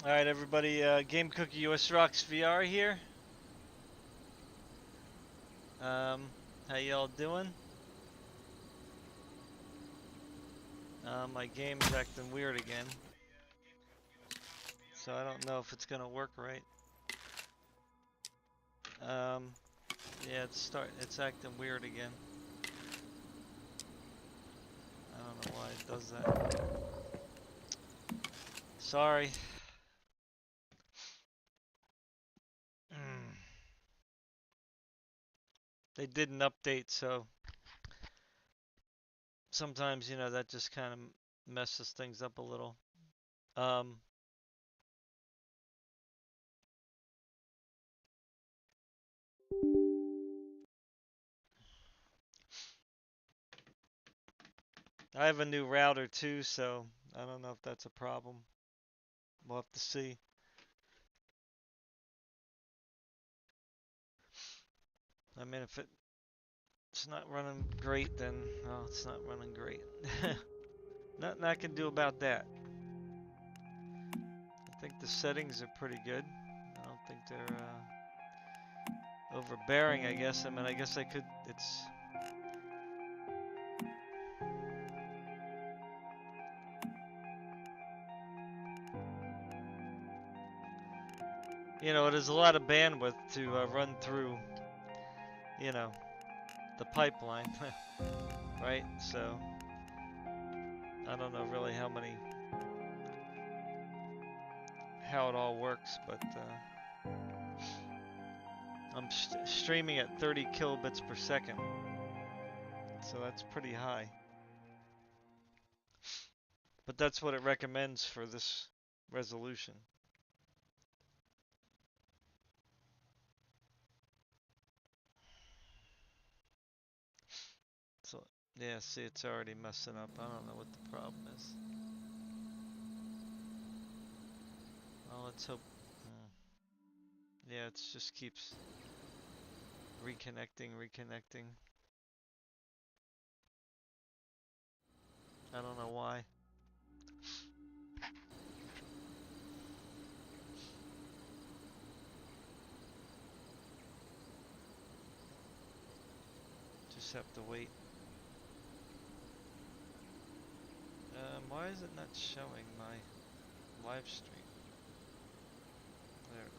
Alright, everybody, Game Cookie US Rocks VR here. How y'all doing? My game's acting weird again. So I don't know if it's gonna work right. Yeah, it's acting weird again. I don't know why it does that. Sorry. They did an update, so sometimes, that just kind of messes things up a little. Um, I have a new router too, so I don't know if that's a problem. We'll have to see. I mean, if it's not running great, then it's not running great. Nothing I can do about that. I think the settings are pretty good. I don't think they're overbearing, I guess. I mean, I guess I could. It is a lot of bandwidth to run through, the pipeline, right? So, I don't know really how it all works, but I'm streaming at 30 kilobits per second, so that's pretty high. But that's what it recommends for this resolution. So, yeah, see, it's already messing up. I don't know what the problem is. Well, let's hope. Yeah, it just keeps reconnecting. I don't know why. Just have to wait. Why is it not showing my live stream? There it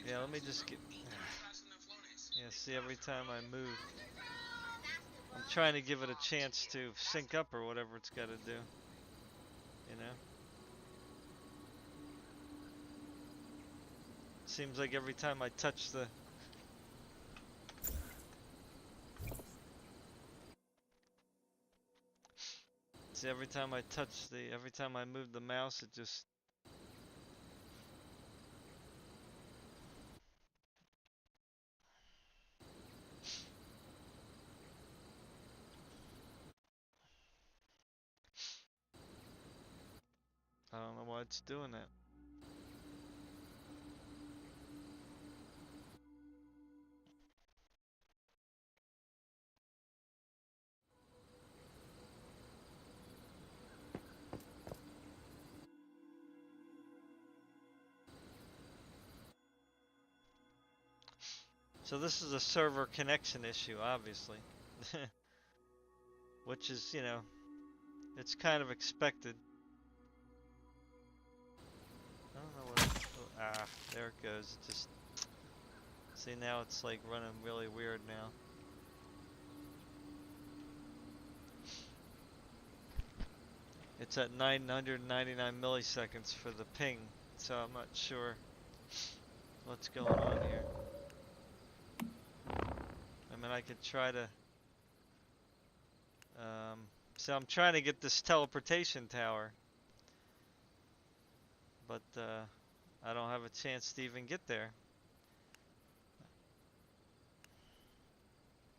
is. Yeah, let me just get. Yeah, see, every time I move, I'm trying to give it a chance to sync up or whatever it's got to do. Seems like every time I touch the. See, every time I move the mouse, it just. I don't know why it's doing that. So this is a server connection issue, obviously. Which is, it's kind of expected. I don't know what. There it goes. It just. See, now it's like running really weird now. It's at 999 milliseconds for the ping, so I'm not sure what's going on here. I mean, I could try to. So I'm trying to get this teleportation tower, but I don't have a chance to even get there.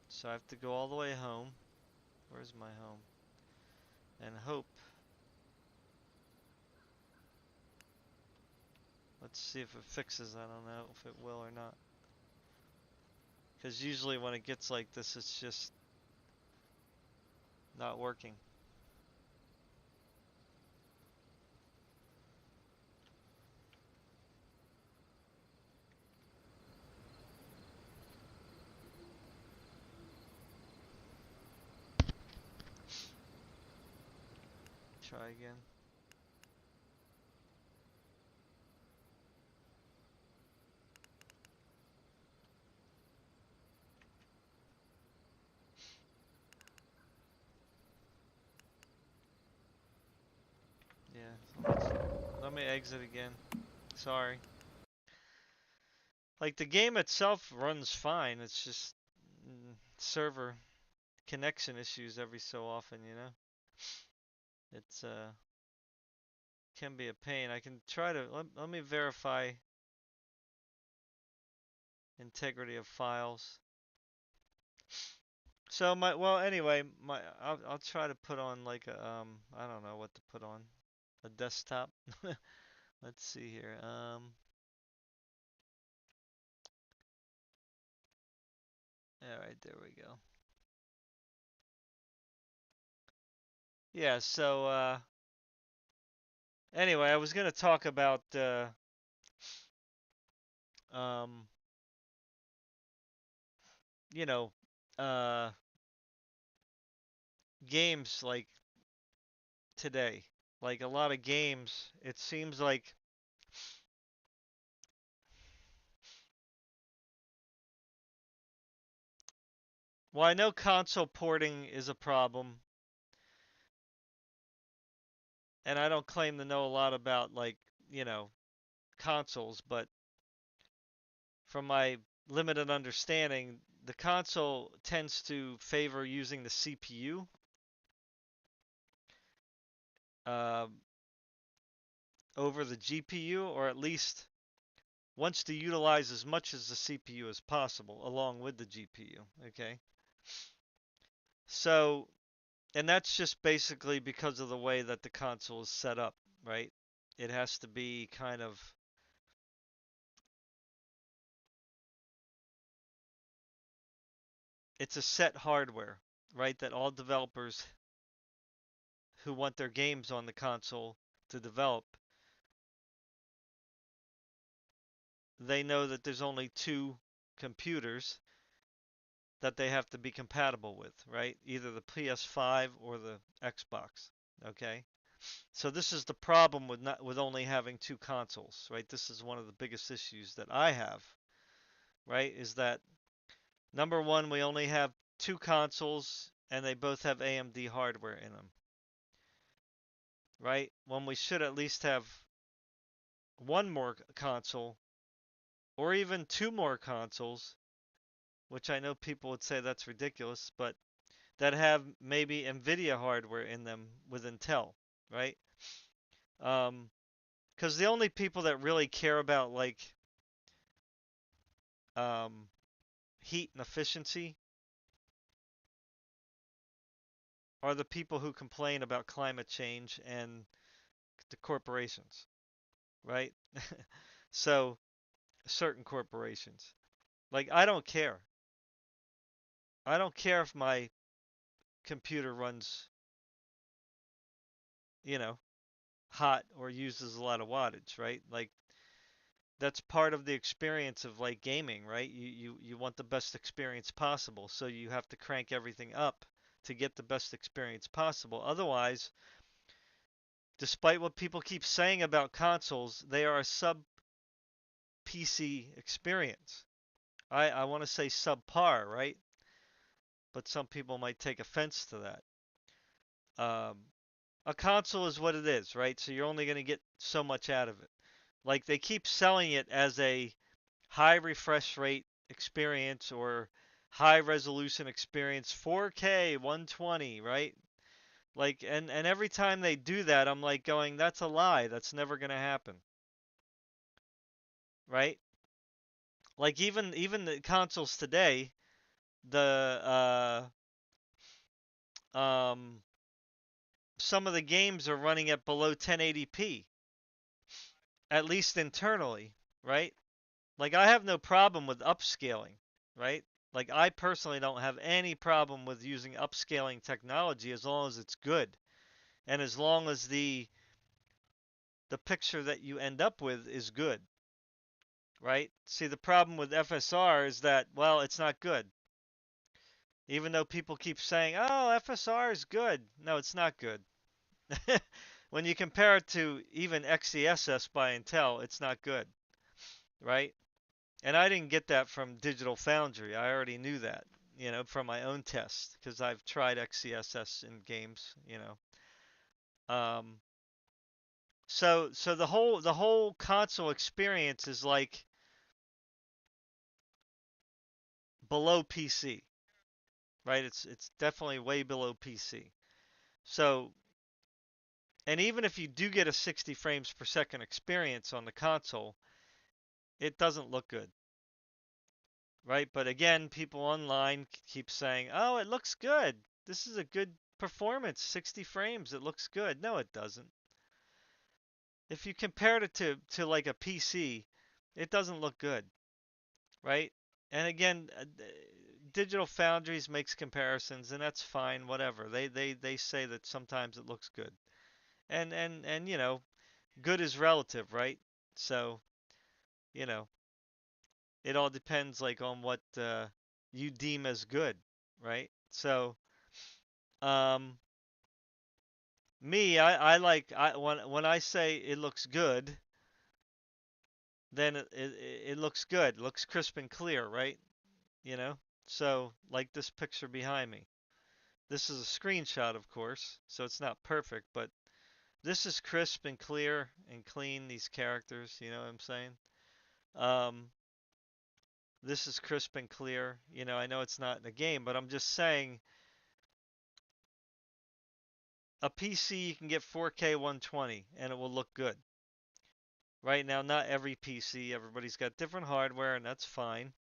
So I have to go all the way home. Where's my home? And hope. Let's see if it fixes. I don't know if it will or not. Because usually when it gets like this, it's just not working. try again. Yeah, so let me exit again. Sorry. Like the game itself runs fine. It's just server connection issues every so often, you know. It's can be a pain. I can try to let me verify integrity of files. So anyway, I'll try to put on like a I don't know what to put on. A desktop. Let's see here. All right, there we go. Yeah, so anyway, I was going to talk about um you know, uh games like today. Like a lot of games, it seems like well, I know console porting is a problem, and I don't claim to know a lot about like, you know, consoles, but from my limited understanding, the console tends to favor using the CPU uh, over the GPU, or at least wants to utilize as much as the CPU as possible along with the GPU. Okay, so and that's just basically because of the way that the console is set up, right? It has to be kind of it's a set hardware, right? That all developers who want their games on the console to develop, they know that there's only two computers that they have to be compatible with, right? Either the PS5 or the Xbox. Okay? So this is the problem with not with only having two consoles, right? This is one of the biggest issues that I have, right? Is that number one, we only have two consoles and they both have AMD hardware in them, right? When we should at least have one more console or even two more consoles, which I know people would say that's ridiculous, but that have maybe NVIDIA hardware in them with Intel, right? Because the only people that really care about like um, heat and efficiency are the people who complain about climate change and the corporations, right? So certain corporations. Like I don't care. I don't care if my computer runs, you know, hot or uses a lot of wattage, right? Like that's part of the experience of like gaming, right? You want the best experience possible, so you have to crank everything up to get the best experience possible. Otherwise, despite what people keep saying about consoles, they are a sub PC experience. I want to say subpar, right? But some people might take offense to that. A console is what it is, right? So you're only going to get so much out of it. Like they keep selling it as a high refresh rate experience or high resolution experience, 4K 120, right? Like and every time they do that, I'm like going, that's a lie. That's never going to happen, right? Like even the consoles today, the some of the games are running at below 1080p, at least internally, right? Like I have no problem with upscaling, right? Like I personally don't have any problem with using upscaling technology as long as it's good and as long as the picture that you end up with is good, right? See, the problem with FSR is that well, it's not good. Even though people keep saying, "Oh, FSR is good." No, it's not good. When you compare it to even XeSS by Intel, it's not good, right? And I didn't get that from Digital Foundry. I already knew that, from my own test because I've tried XeSS in games, so the whole console experience is like below PC, right? It's definitely way below PC. So, and even if you do get a 60 frames per second experience on the console, it doesn't look good, right? But again, people online keep saying, "Oh, it looks good. This is a good performance, 60 frames. It looks good." No, it doesn't. If you compared it to like a PC, it doesn't look good, right? And again, Digital Foundries makes comparisons, and that's fine, whatever. They say that sometimes it looks good. And good is relative, right? So, you know, it all depends like on what you deem as good, right? So, um, I like when I say it looks good, then it looks good. It looks crisp and clear, right? You know? So, like this picture behind me. This is a screenshot, of course, so it's not perfect, but this is crisp and clear and clean, these characters, you know what I'm saying? Um, this is crisp and clear. I know it's not in the game, but I'm just saying a PC you can get 4K 120 and it will look good. Right now, not every PC, everybody's got different hardware, and that's fine.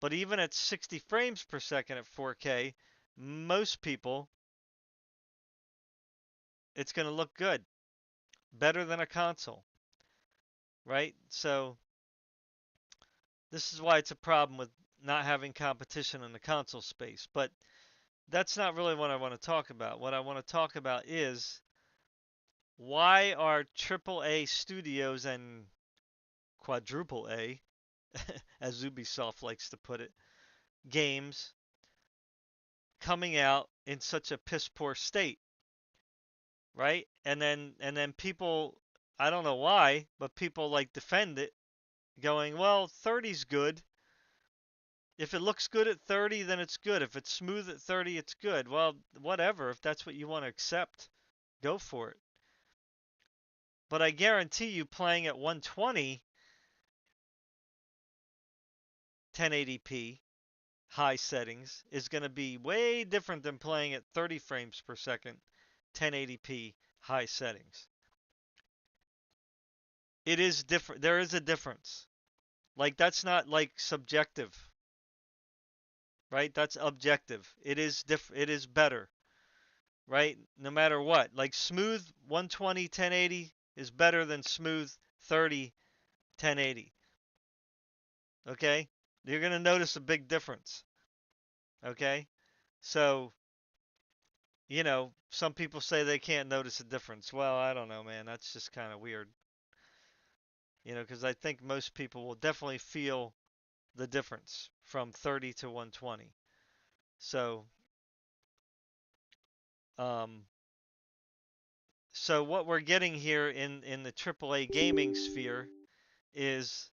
But even at 60 frames per second at 4K, most people, it's going to look good, better than a console, right? So this is why it's a problem with not having competition in the console space. But that's not really what I want to talk about. What I want to talk about is why are AAA studios and quadruple A, as Ubisoft likes to put it, games coming out in such a piss poor state, right? And then people, I don't know why, but people like defend it, going, well, 30's good. If it looks good at 30, then it's good. If it's smooth at 30, it's good. Well, whatever. If that's what you want to accept, go for it. But I guarantee you playing at 120, 1080p, high settings is going to be way different than playing at 30 frames per second, 1080p, high settings. It is different. There is a difference. Like, that's not like subjective, right? That's objective. It is better, right? No matter what. Like smooth 120 1080 is better than smooth 30 1080. Okay? You're going to notice a big difference. Okay? So, some people say they can't notice a difference. Well, I don't know, man. That's just kind of weird. Because I think most people will definitely feel the difference from 30 to 120. So, um, so what we're getting here in the AAA gaming sphere is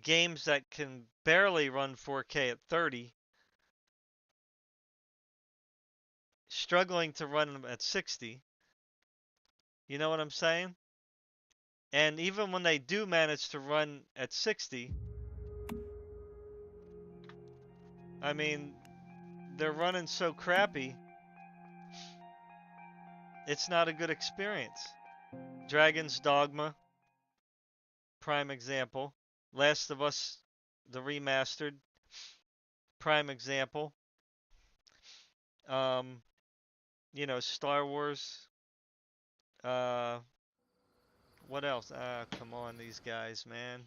games that can barely run 4K at 30, struggling to run them at 60. You know what I'm saying? And even when they do manage to run at 60, I mean, they're running so crappy, it's not a good experience. Dragon's Dogma, prime example. Last of Us, the remastered, prime example. Um, Star Wars. Uh, what else? Ah, come on, these guys, man.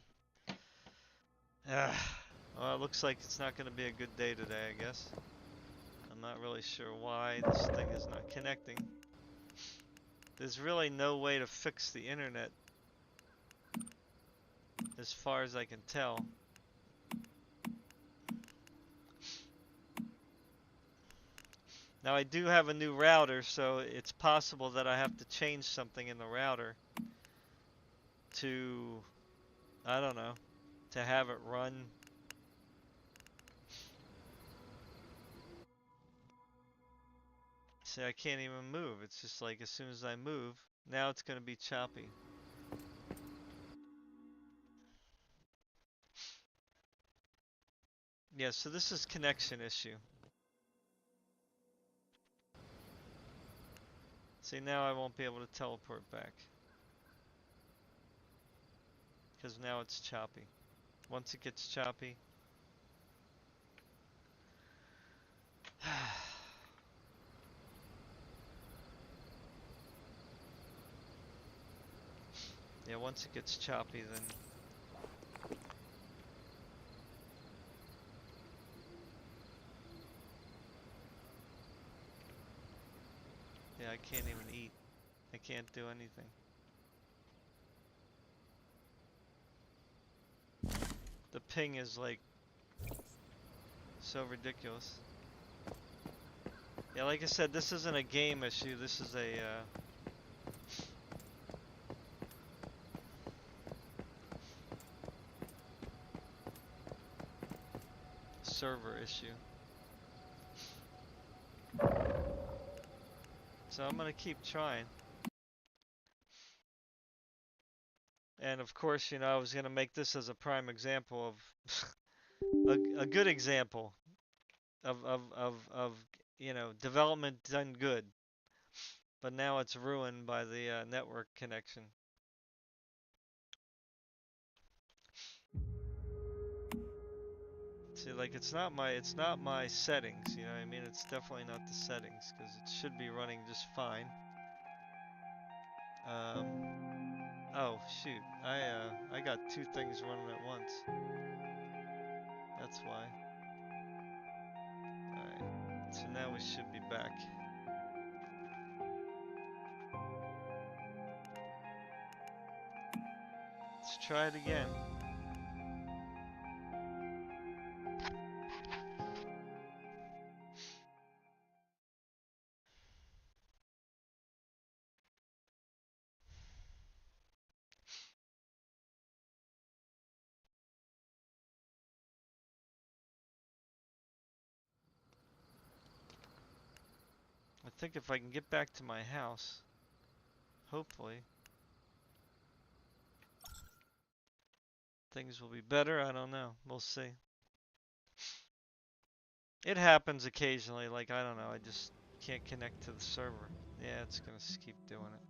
Well, it looks like it's not going to be a good day today, I guess. I'm not really sure why this thing is not connecting. There's really no way to fix the internet as far as I can tell. Now I do have a new router, so it's possible that I have to change something in the router to, I don't know, to have it run. See, I can't even move. It's just like as soon as I move, now it's going to be choppy. Yeah, so this is connection issue. See, now I won't be able to teleport back. Because now it's choppy. Once it gets choppy. Yeah, once it gets choppy, then... Yeah, I can't even eat. I can't do anything. The ping is like so ridiculous. Yeah, like I said, this isn't a game issue. This is a server issue. So I'm gonna keep trying. And of course, you know, I was gonna make this as a prime example of a good example of you know, development done good. But now it's ruined by the network connection. See, like it's not my settings, you know what I mean? It's definitely not the settings because it should be running just fine. Oh shoot, I got two things running at once. That's why. All right, so now we should be back. Let's try it again. I think if I can get back to my house, hopefully, things will be better. I don't know. We'll see. It happens occasionally, like, I don't know, I just can't connect to the server. Yeah, it's gonna keep doing it.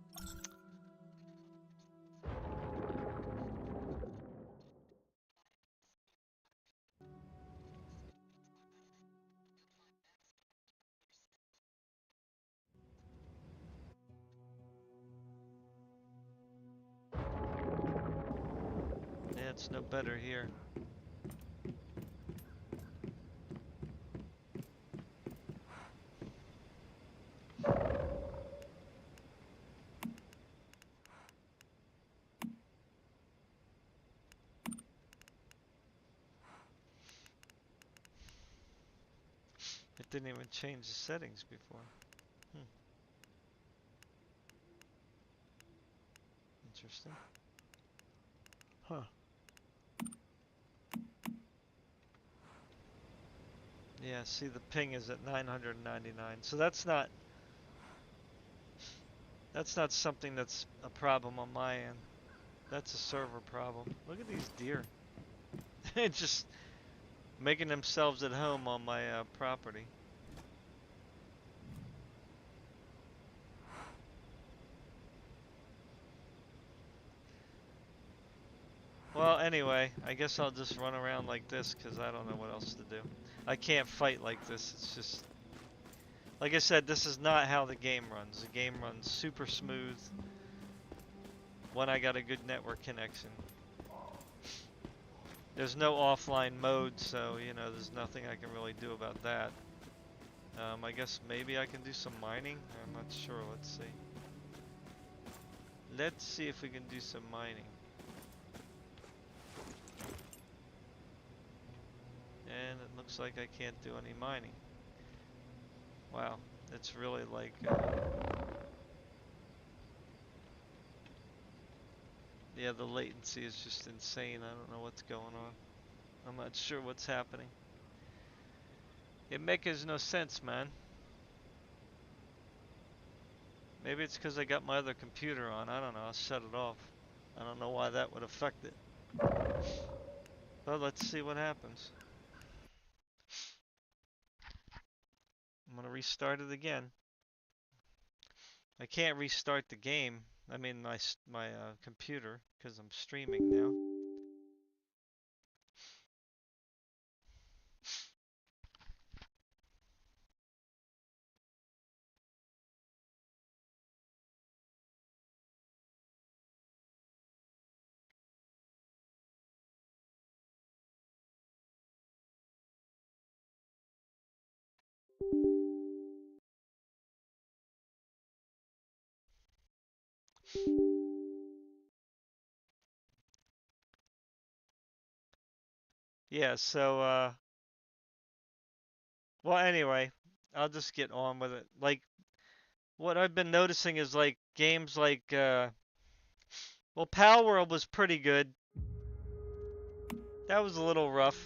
Yeah, it's no better here. It didn't even change the settings before. Interesting. Huh. Yeah, see the ping is at 999. So that's not something that's a problem on my end. That's a server problem. Look at these deer. Just making themselves at home on my property. Well, anyway, I guess I'll just run around like this because I don't know what else to do. I can't fight like this. It's just... Like I said, this is not how the game runs. The game runs super smooth when I got a good network connection. There's no offline mode, so, you know, there's nothing I can really do about that. I guess maybe I can do some mining? I'm not sure. Let's see. Let's see if we can do some mining. And it looks like I can't do any mining. Wow. It's really like, yeah, the latency is just insane. I don't know what's going on. I'm not sure what's happening. It makes no sense, man. Maybe it's because I got my other computer on. I don't know. I'll shut it off. I don't know why that would affect it. But let's see what happens. I'm gonna restart it again. I can't restart the game. I mean my computer because I'm streaming now. Yeah, so well anyway, I'll just get on with it. Like what I've been noticing is like games like well Pal World was pretty good. That was a little rough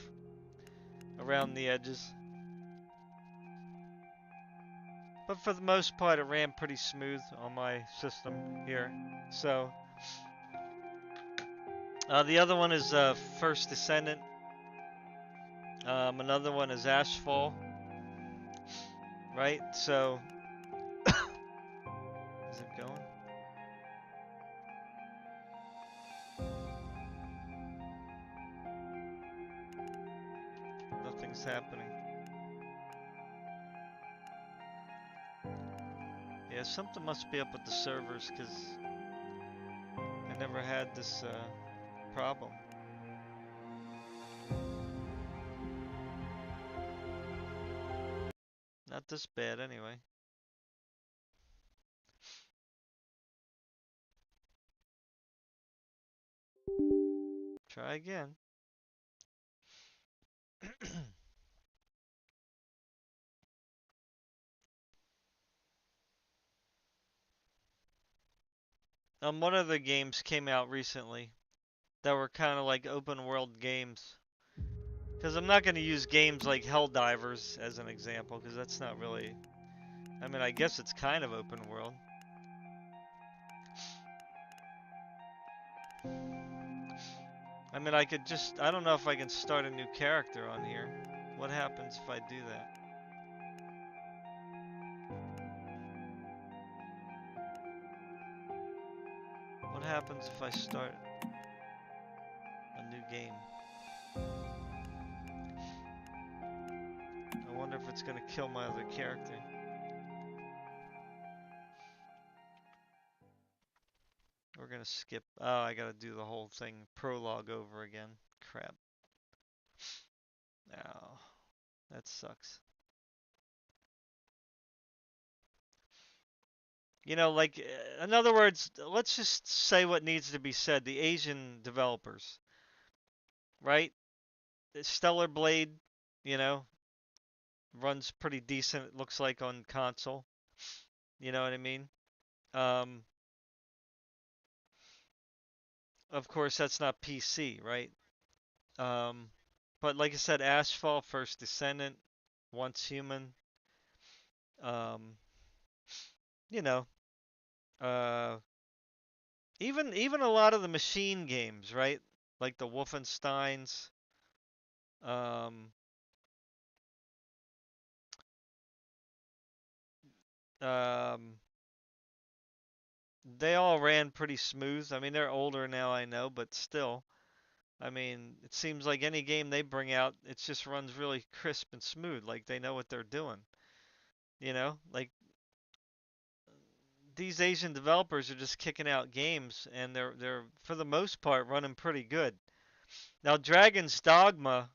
around the edges. But for the most part it ran pretty smooth on my system here. So the other one is First Descendant. Another one is Ashfall, right? So, is it going? Nothing's happening. Yeah, something must be up with the servers because I never had this problem. Not this bad anyway. Try again. What other games came out recently that were kind of like open world games? Because I'm not going to use games like Helldivers as an example, because that's not really. I mean, I guess it's kind of open world. I mean, I could just. I don't know if I can start a new character on here. What happens if I do that? What happens if I start a new game? I wonder if it's going to kill my other character. We're going to skip. Oh, I got to do the whole thing, prologue over again. Crap. Oh, that sucks. You know, like, in other words, let's just say what needs to be said. The Asian developers, right? Stellar Blade, you know, runs pretty decent, it looks like, on console. You know what I mean? Um, of course, that's not PC, right? Um, but like I said, Asphalt, First Descendant, Once Human, um, you know, uh, even a lot of the machine games, right? Like the Wolfensteins, um, um, they all ran pretty smooth. I mean, they're older now, I know, but still. I mean, it seems like any game they bring out, it just runs really crisp and smooth, like they know what they're doing. You know, like these Asian developers are just kicking out games, and they're for the most part running pretty good. Now, Dragon's Dogma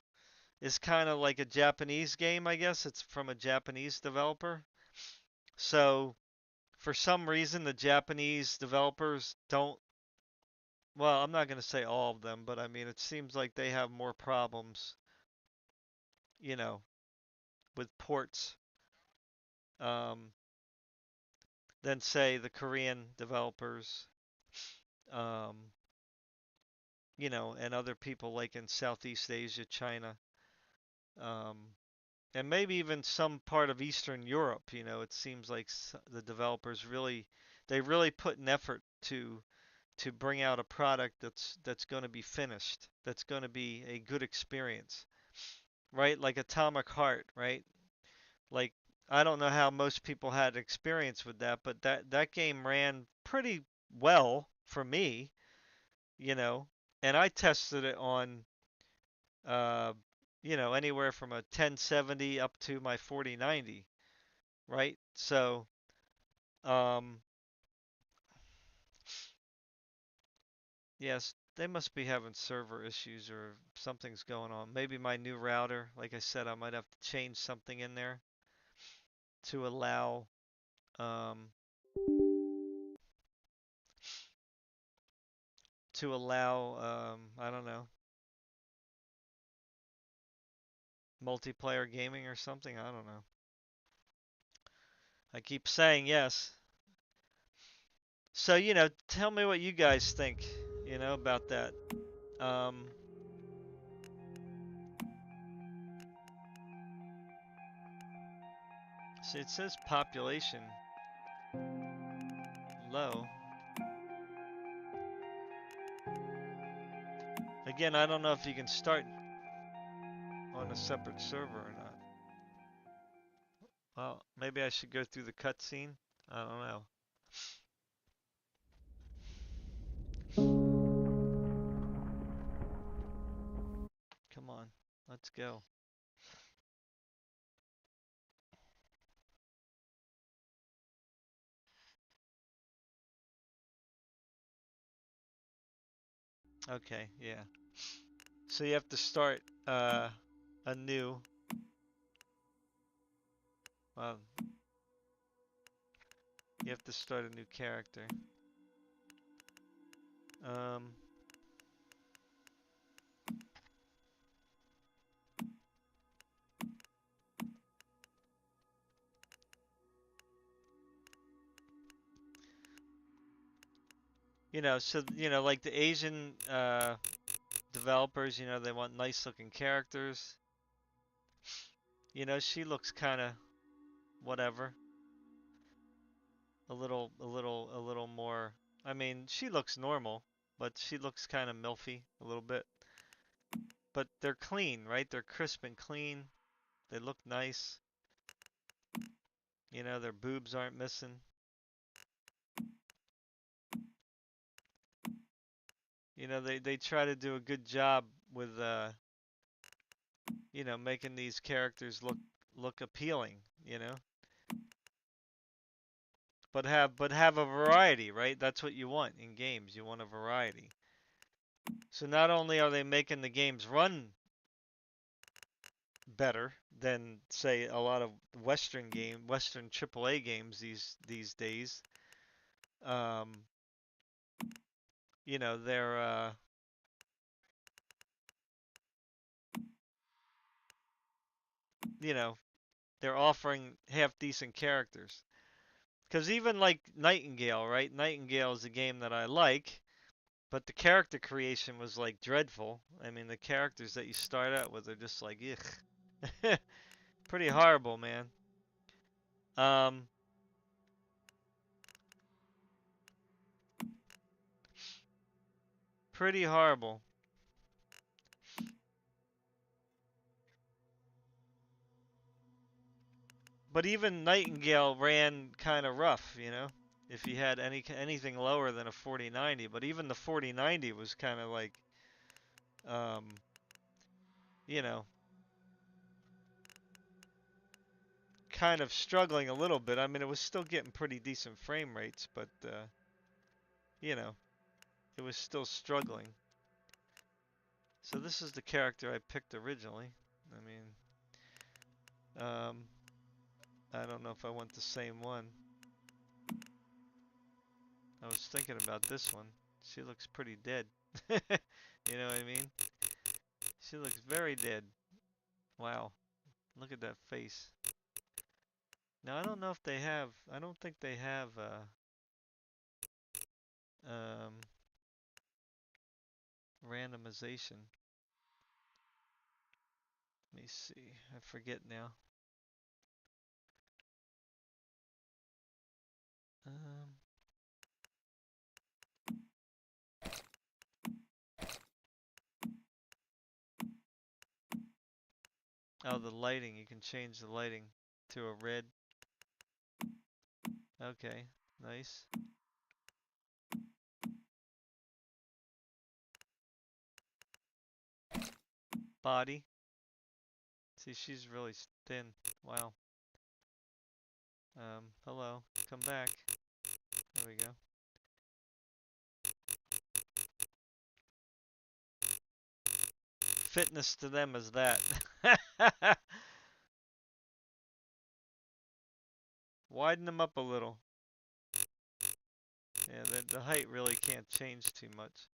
is kind of like a Japanese game, I guess. It's from a Japanese developer. So, for some reason, the Japanese developers don't. Well, I'm not going to say all of them, but I mean, it seems like they have more problems, you know, with ports. than say the Korean developers, um, and other people like in Southeast Asia, China, um, and maybe even some part of Eastern Europe. It seems like the developers really put an effort to bring out a product that's going to be finished, that's going to be a good experience, right? Like Atomic Heart, right? Like I don't know how most people had experience with that, but that game ran pretty well for me, you know, and I tested it on uh, anywhere from a 1070 up to my 4090, right? So, um, yes, they must be having server issues or something's going on. Maybe my new router, like I said, I might have to change something in there to allow um, I don't know, multiplayer gaming or something. I don't know. I keep saying yes. So, tell me what you guys think, about that. Um, so it says population low. Again, I don't know if you can start on a separate server or not. Well, maybe I should go through the cutscene. I don't know. Come on, let's go. Okay, yeah. So you have to start a new. Well, you have to start a new character. Um, so like the Asian developers, they want nice looking characters. She looks kind of whatever. A little more. I mean, she looks normal, but she looks kind of milfy a little bit. But they're clean, right? They're crisp and clean. They look nice. Their boobs aren't missing. They try to do a good job with making these characters look appealing, you know. But have a variety, right? That's what you want in games. You want a variety. So not only are they making the games run better than say a lot of Western AAA games these days, um, they're you know, they're offering half decent characters. Because even like Nightingale, right? Nightingale is a game that I like, but the character creation was like dreadful. I mean, the characters that you start out with are just like, ugh. Pretty horrible, man. Um, Pretty horrible. But even Nightingale ran kind of rough. If you had anything lower than a 4090, but even the 4090 was kind of like, um, you know, kind of struggling a little bit. I mean, it was still getting pretty decent frame rates, but you know, it was still struggling. So this is the character I picked originally. I mean, um, I don't know if I want the same one. I was thinking about this one. She looks pretty dead. You know what I mean? She looks very dead. Wow. Look at that face. Now I don't know if they have. I don't think they have um, randomization. Let me see. I forget now. Um, oh, the lighting. You can change the lighting to a red. Okay, nice. Body. See, she's really thin. Wow. Hello. Come back. There we go. Fitness to them is that. Widen them up a little. Yeah, the height really can't change too much.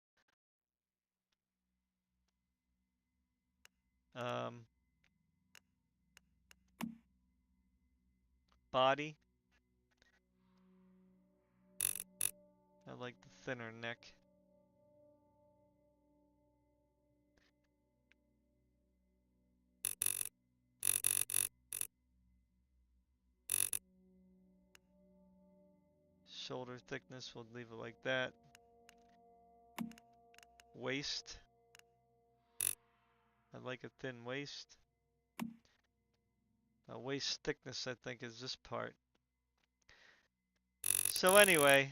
Um, Body. I like the thinner neck. Shoulder thickness, we'll leave it like that. Waist. I like a thin waist. Waist thickness, I think, is this part. So anyway,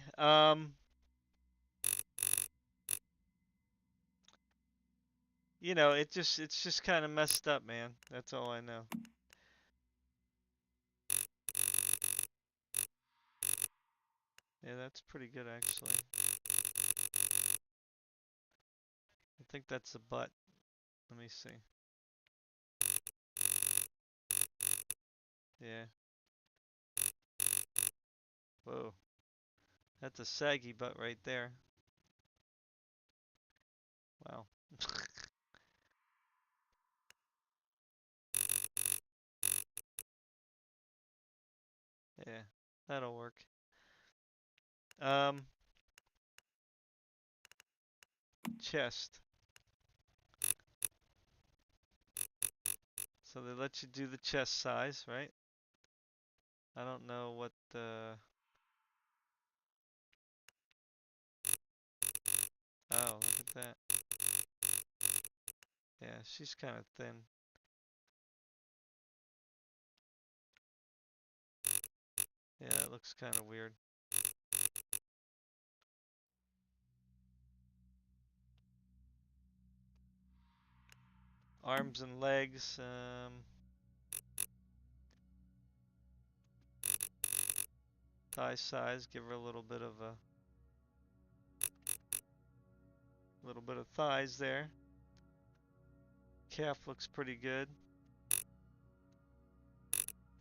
you know, it's just kind of messed up, man. That's all I know. Yeah, that's pretty good actually. I think that's the butt. Let me see. Yeah. Whoa. That's a saggy butt right there. Wow. Yeah, that'll work. Um, Chest. So they let you do the chest size, right? I don't know what the... Oh, look at that. Yeah, she's kind of thin. Yeah, it looks kind of weird. Arms and legs. Thigh size. Give her a little bit of thighs there. Calf looks pretty good.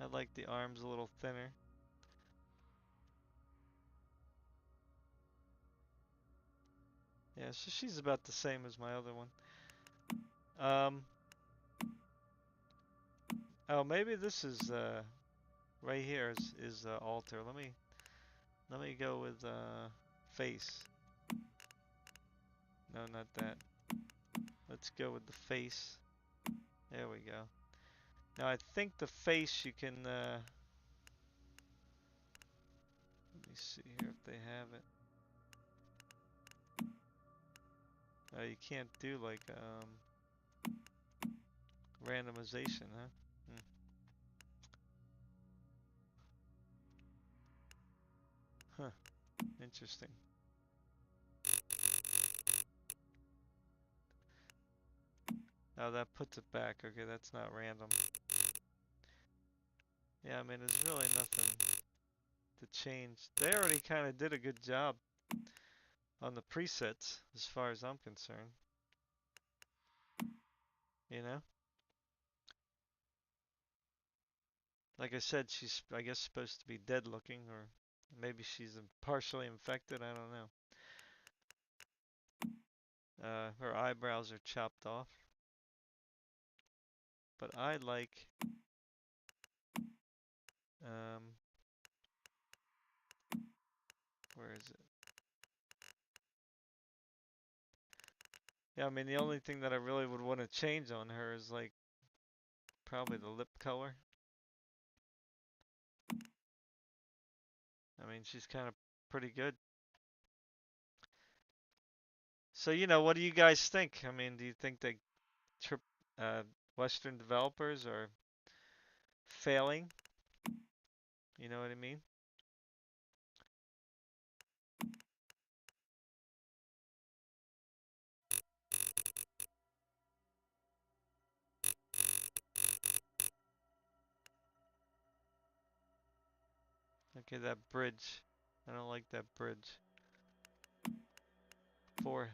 I like the arms a little thinner. Yeah, so she's about the same as my other one. Oh, maybe this is right here is alter. Let me go with face. No, not that. Let's go with the face. There we go. Now I think the face you can let me see here if they have it. Oh, you can't do like randomization, huh? Hmm. Huh. Interesting. Oh, that puts it back. Okay, that's not random. Yeah, I mean, there's really nothing to change. They already kind of did a good job on the presets, as far as I'm concerned. You know? Like I said, she's, I guess, supposed to be dead looking, or maybe she's partially infected, I don't know. Her eyebrows are chopped off. But I like Um, where is it? Yeah, I mean, the only thing that I really would want to change on her is like probably the lip color. I mean, she's kind of pretty good. So, what do you guys think? I mean, do you think that trip, uh, Western developers are failing? You know what I mean? Okay, that bridge. I don't like that bridge. Fore,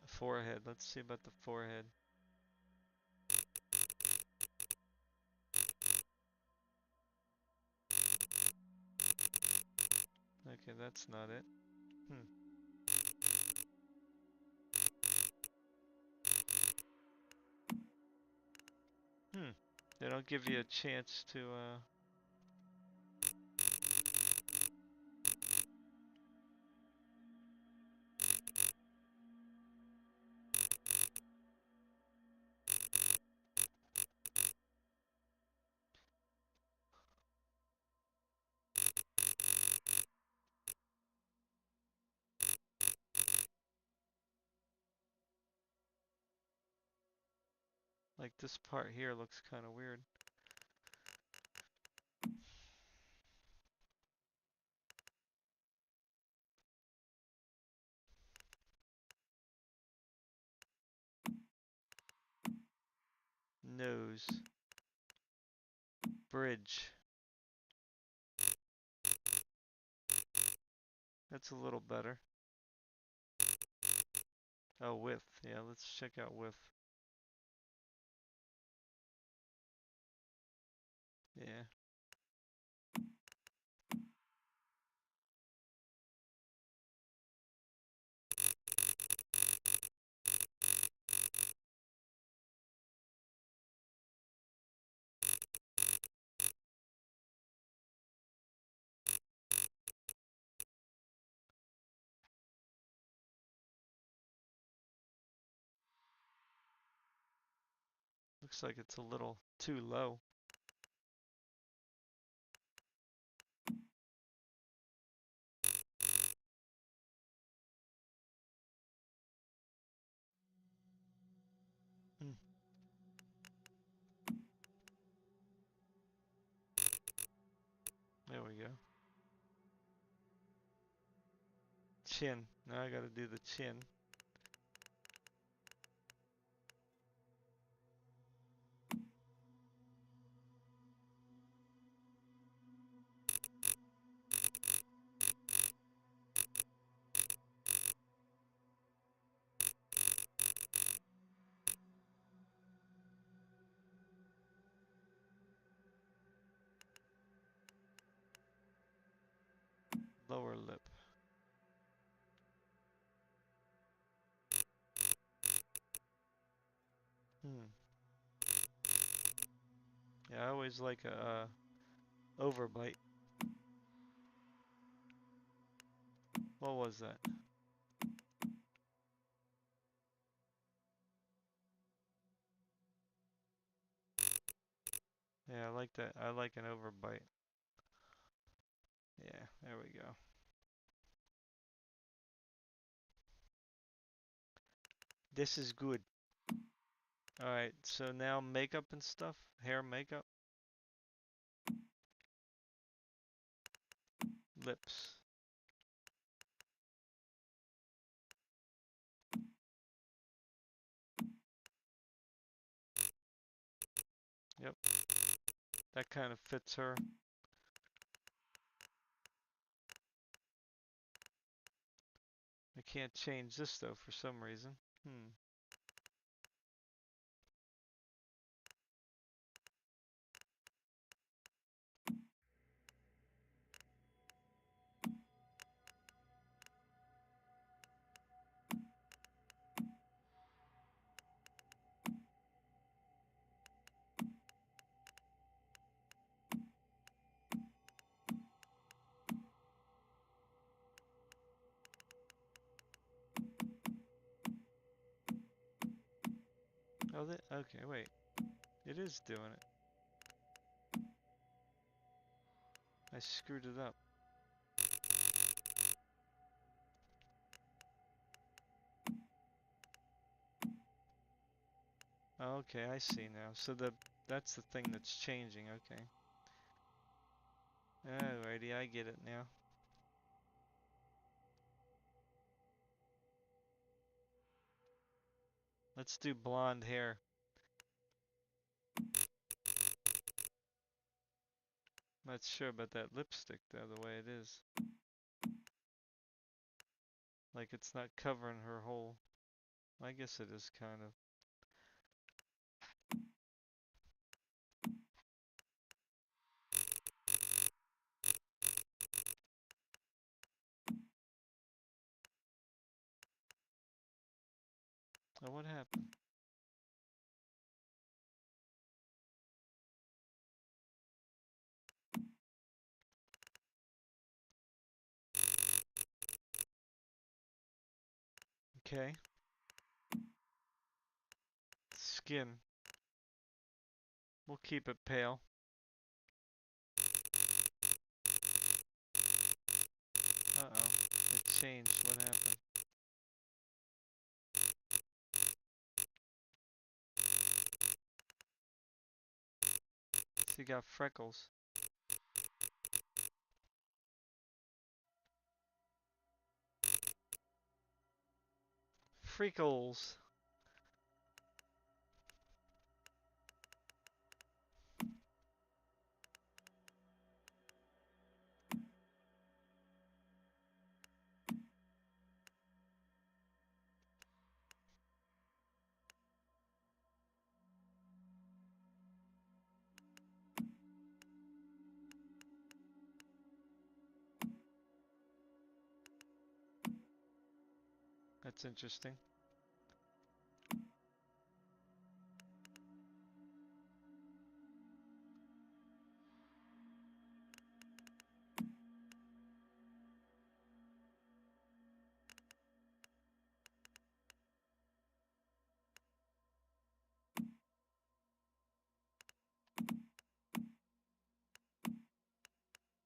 forehead. Let's see about the forehead. Okay, that's not it. Hmm. Hmm. They don't give you a chance to, like this part here looks kind of weird. Nose. Bridge. That's a little better. Oh, width. Yeah, let's check out width. Yeah. Looks like it's a little too low. Hmm. There we go. Chin. Now I gotta do the chin. Lower lip. Hmm. Yeah, I always like a overbite. What was that? Yeah, I like that. I like an overbite. Yeah, there we go. This is good. Alright, so now makeup and stuff. Hair, makeup, lips. Yep, that kind of fits her. I can't change this though for some reason. Hmm. Oh, okay, wait. It is doing it. I screwed it up. Okay, I see now. So that's the thing that's changing. Okay. Alrighty, I get it now. Let's do blonde hair. Not sure about that lipstick though, the way it is. Like it's not covering her whole... I guess it is kind of. Oh, what happened? Okay. Skin. We'll keep it pale. Uh-oh. It changed. What happened? She got freckles. Freckles. That's interesting.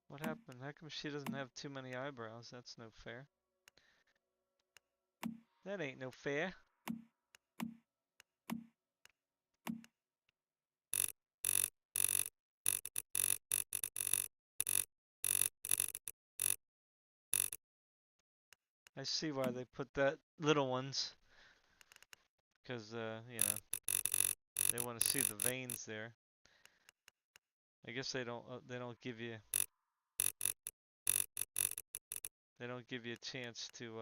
What happened? How come she doesn't have too many eyebrows? That's no fair. That ain't no fair. I see why they put that little ones. Because, you know, they want to see the veins there. I guess they don't give you... They don't give you a chance to,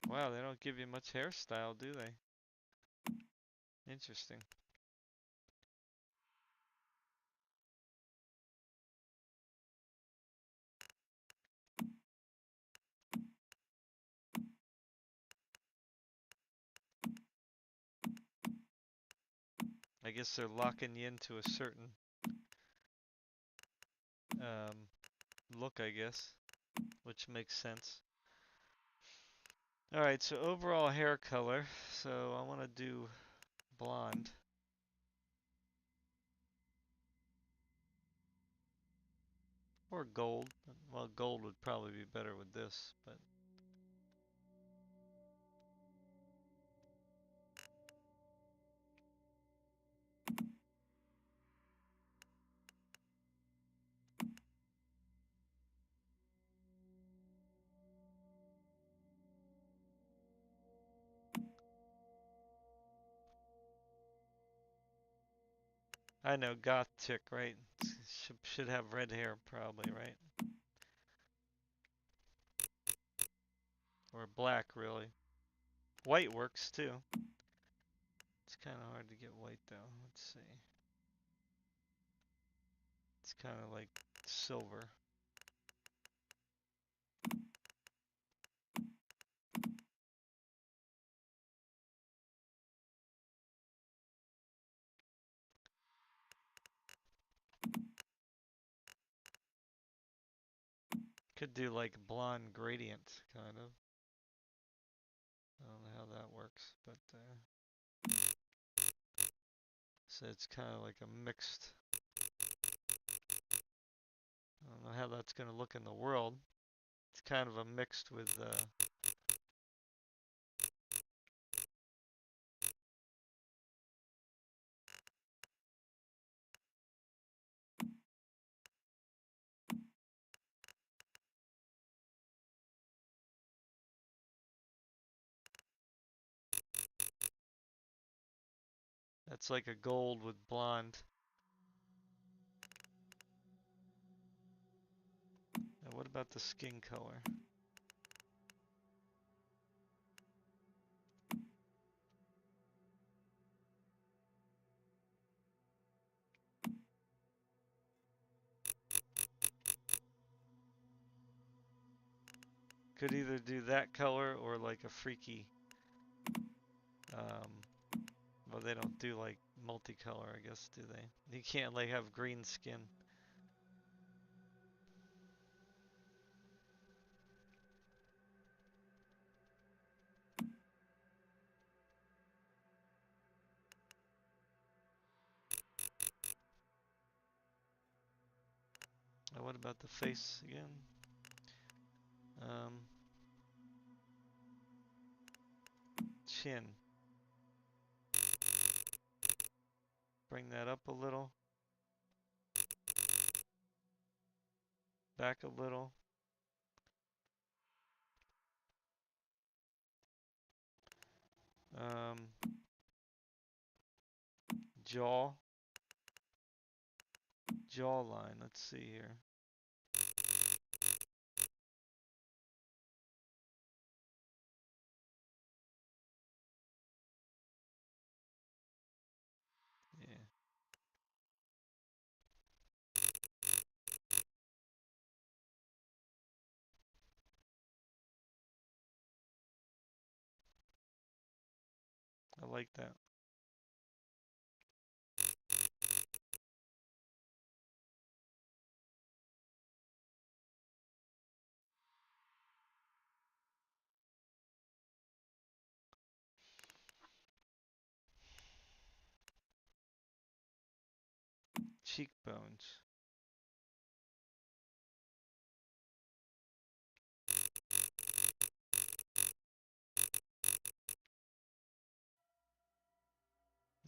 Wow, they don't give you much hairstyle, do they? Interesting. I guess they're locking you into a certain look, I guess, which makes sense. Alright, so overall hair color. So I want to do blonde. Or gold. Well, gold would probably be better with this, but... I know, goth chick, right? Should have red hair, probably, right? Or black, really. White works, too. It's kind of hard to get white, though. Let's see. It's kind of like silver. Could do like blonde gradient, kind of. I don't know how that works, but so it's kind of like a mixed. I don't know how that's going to look in the world. It's kind of a mixed with. That's like a gold with blonde. Now what about the skin color? Could either do that color or like a freaky. Well, they don't do like multicolor, I guess, do they? You can't like have green skin. Now what about the face again? Chin. Bring that up a little. Back a little. Jaw. Jawline. Let's see here. Yeah. I like that. Cheekbones.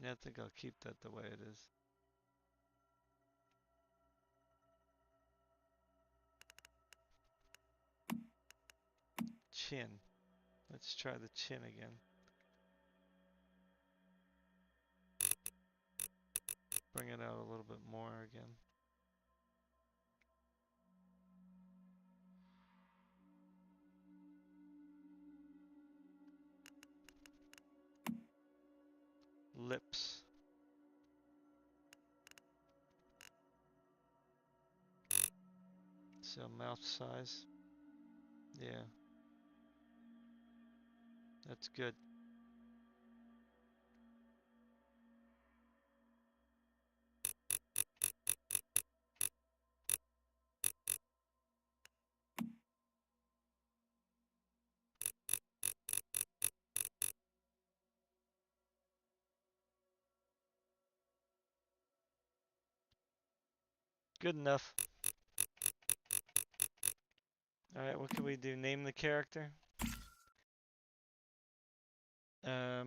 Yeah, I think I'll keep that the way it is. Chin. Let's try the chin again. Bring it out a little bit more again. Lips. So mouth size. Yeah. That's good. Good enough. Alright, what can we do? Name the character? How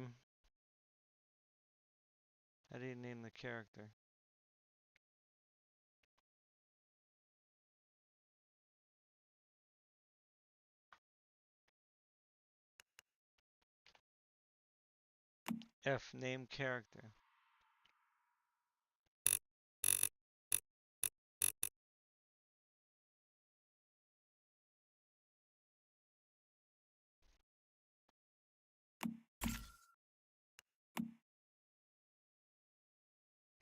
do you name the character? F, name character.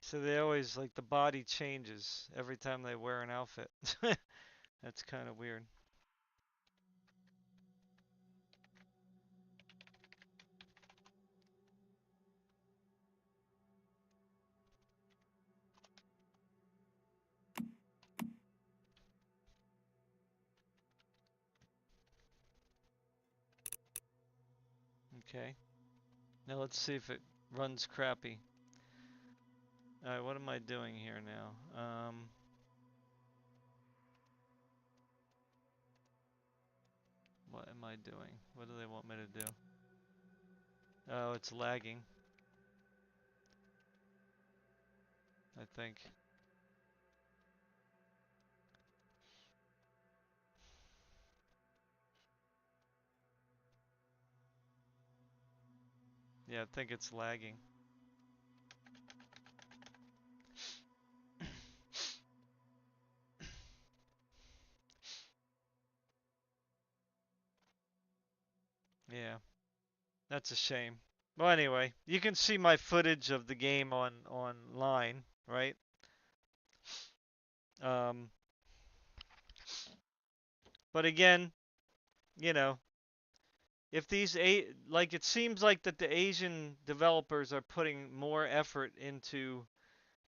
So they always, like, the body changes every time they wear an outfit. That's kind of weird. Okay. Now let's see if it runs crappy. Alright, what am I doing here now? What am I doing? What do they want me to do? Oh, it's lagging, I think. Yeah, I think it's lagging. Yeah, that's a shame. Well, anyway, you can see my footage of the game on online, right? Um, but again, you know, if these like it seems like that the Asian developers are putting more effort into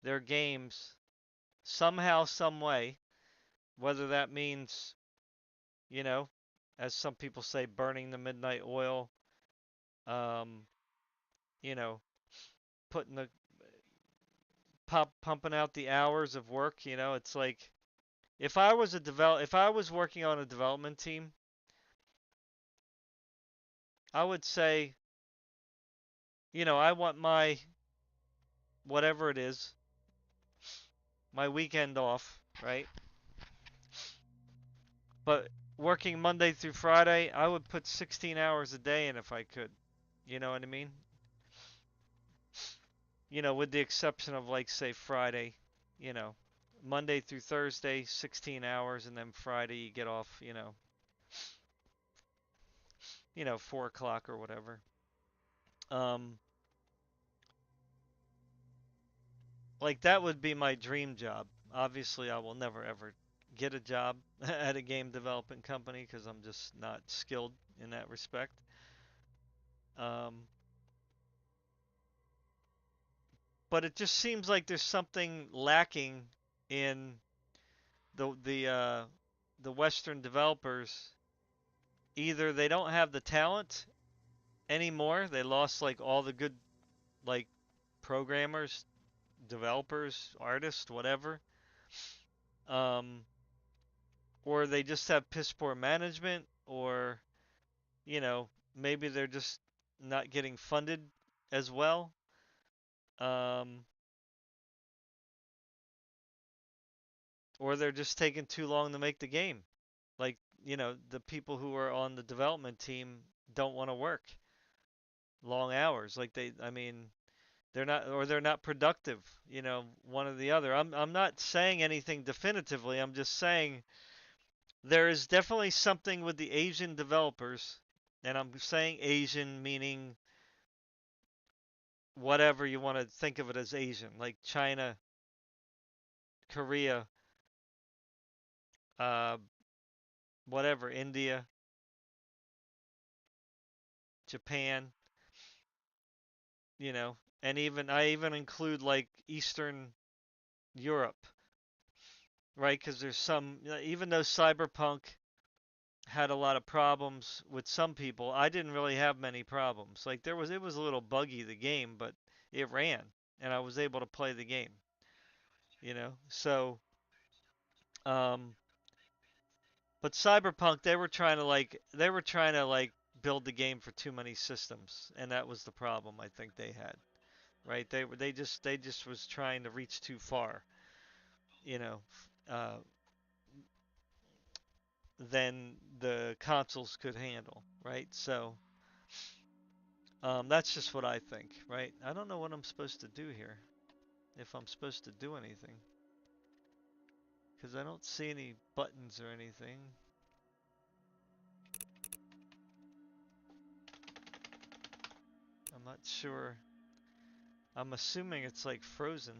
their games somehow, some way, whether that means, you know, as some people say, burning the midnight oil, um, you know, putting the pumping out the hours of work, it's like if I was working on a development team, I would say, I want my whatever it is, my weekend off, right? But working Monday through Friday, I would put 16 hours a day in if I could. You know what I mean? With the exception of like say Friday, you know, Monday through Thursday, 16 hours, and then Friday you get off, 4 o'clock or whatever. Um, like that would be my dream job. Obviously, I will never ever get a job at a game development company because I'm just not skilled in that respect. Um, but it just seems like there's something lacking in the Western developers. Either they don't have the talent anymore. They lost like all the good like programmers, developers, artists, whatever. Um, or they just have piss poor management, or maybe they're just not getting funded as well. Um, or they're just taking too long to make the game. Like, the people who are on the development team don't want to work long hours. Like I mean, they're not productive, one or the other. I'm not saying anything definitively. I'm just saying there is definitely something with the Asian developers, and I'm saying Asian meaning whatever you want to think of it as Asian, like China, Korea, uh, whatever, India, Japan, and even I even include like Eastern Europe, right? Because there's some, even though Cyberpunk had a lot of problems with some people, I didn't really have many problems. Like it was a little buggy the game, but it ran, and I was able to play the game, So, um, but Cyberpunk, they were trying to like build the game for too many systems, and that was the problem I think they had, right? They just was trying to reach too far, you know, uh, than the consoles could handle, right? So, that's just what I think, right? I don't know what I'm supposed to do here, if I'm supposed to do anything, because I don't see any buttons or anything. I'm not sure. I'm assuming it's like frozen,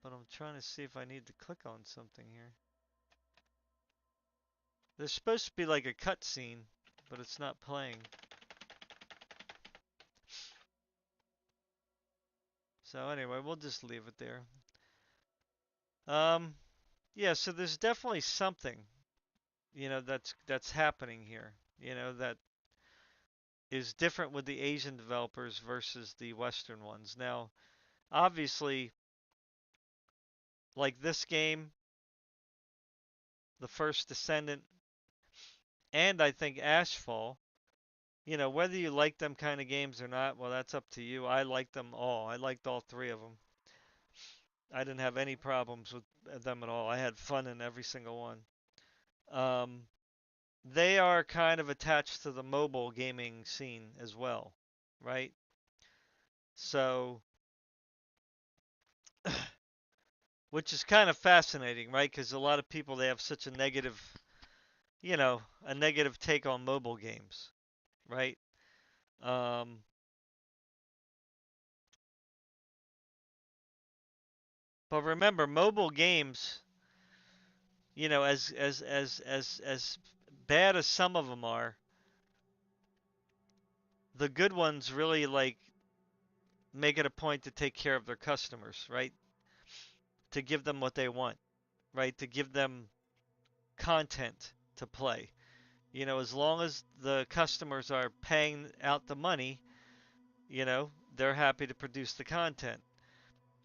but I'm trying to see if I need to click on something here. There's supposed to be like a cutscene, but it's not playing. So anyway, we'll just leave it there. Um, yeah, so there's definitely something, that's happening here. that is different with the Asian developers versus the Western ones. Now, obviously, like this game, the first Descendant, and I think Ashfall, whether you like them kind of games or not, well, that's up to you. I liked them all. I liked all three of them. I didn't have any problems with them at all. I had fun in every single one. Um, they are kind of attached to the mobile gaming scene as well, right? So, which is kind of fascinating, right? Because a lot of people they have such a negative take on mobile games, right? Um, but remember, mobile games, as bad as some of them are, the good ones really like make it a point to take care of their customers, right? To give them what they want, right? To give them content to play. As long as the customers are paying out the money, they're happy to produce the content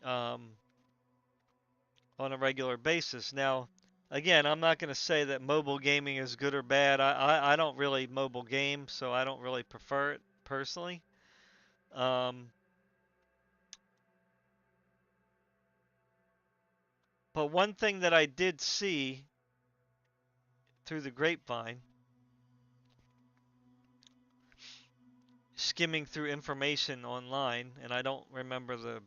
um, on a regular basis. Now, again, I'm not going to say that mobile gaming is good or bad. I don't really mobile game, so I don't really prefer it personally. Um, but one thing that I did see through the grapevine, skimming through information online, and I don't remember the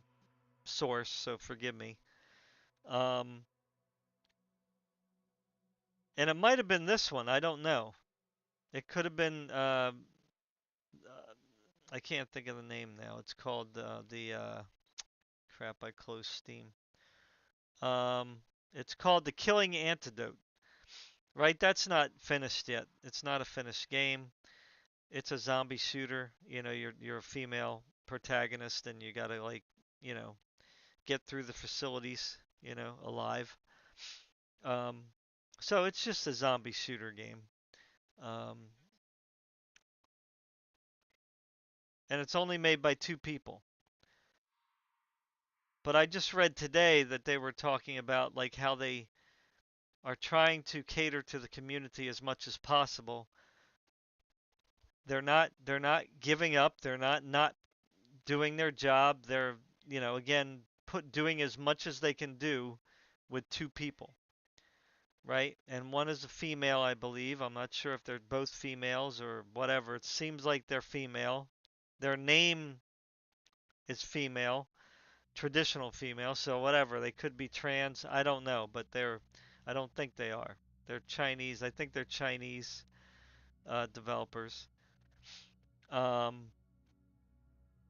source, so forgive me. Um, and it might have been this one. I don't know. It could have been. I can't think of the name now. It's called the crap. I closed Steam. Um, it's called the Killing Antidote. Right? That's not finished yet. It's not a finished game. It's a zombie shooter. You're a female protagonist, and you gotta like, you know, get through the facilities, alive. Um, so it's just a zombie shooter game. Um, and it's only made by two people. But I just read today that they were talking about like how they are trying to cater to the community as much as possible. They're not giving up. They're not doing their job. They're, again, doing as much as they can do with two people, right? And one is a female, I believe. I'm not sure if they're both females or whatever. It seems like they're female. Their name is female, traditional female, so whatever. They could be trans. I don't know, but I don't think they are. They're Chinese. I think they're Chinese developers. Um,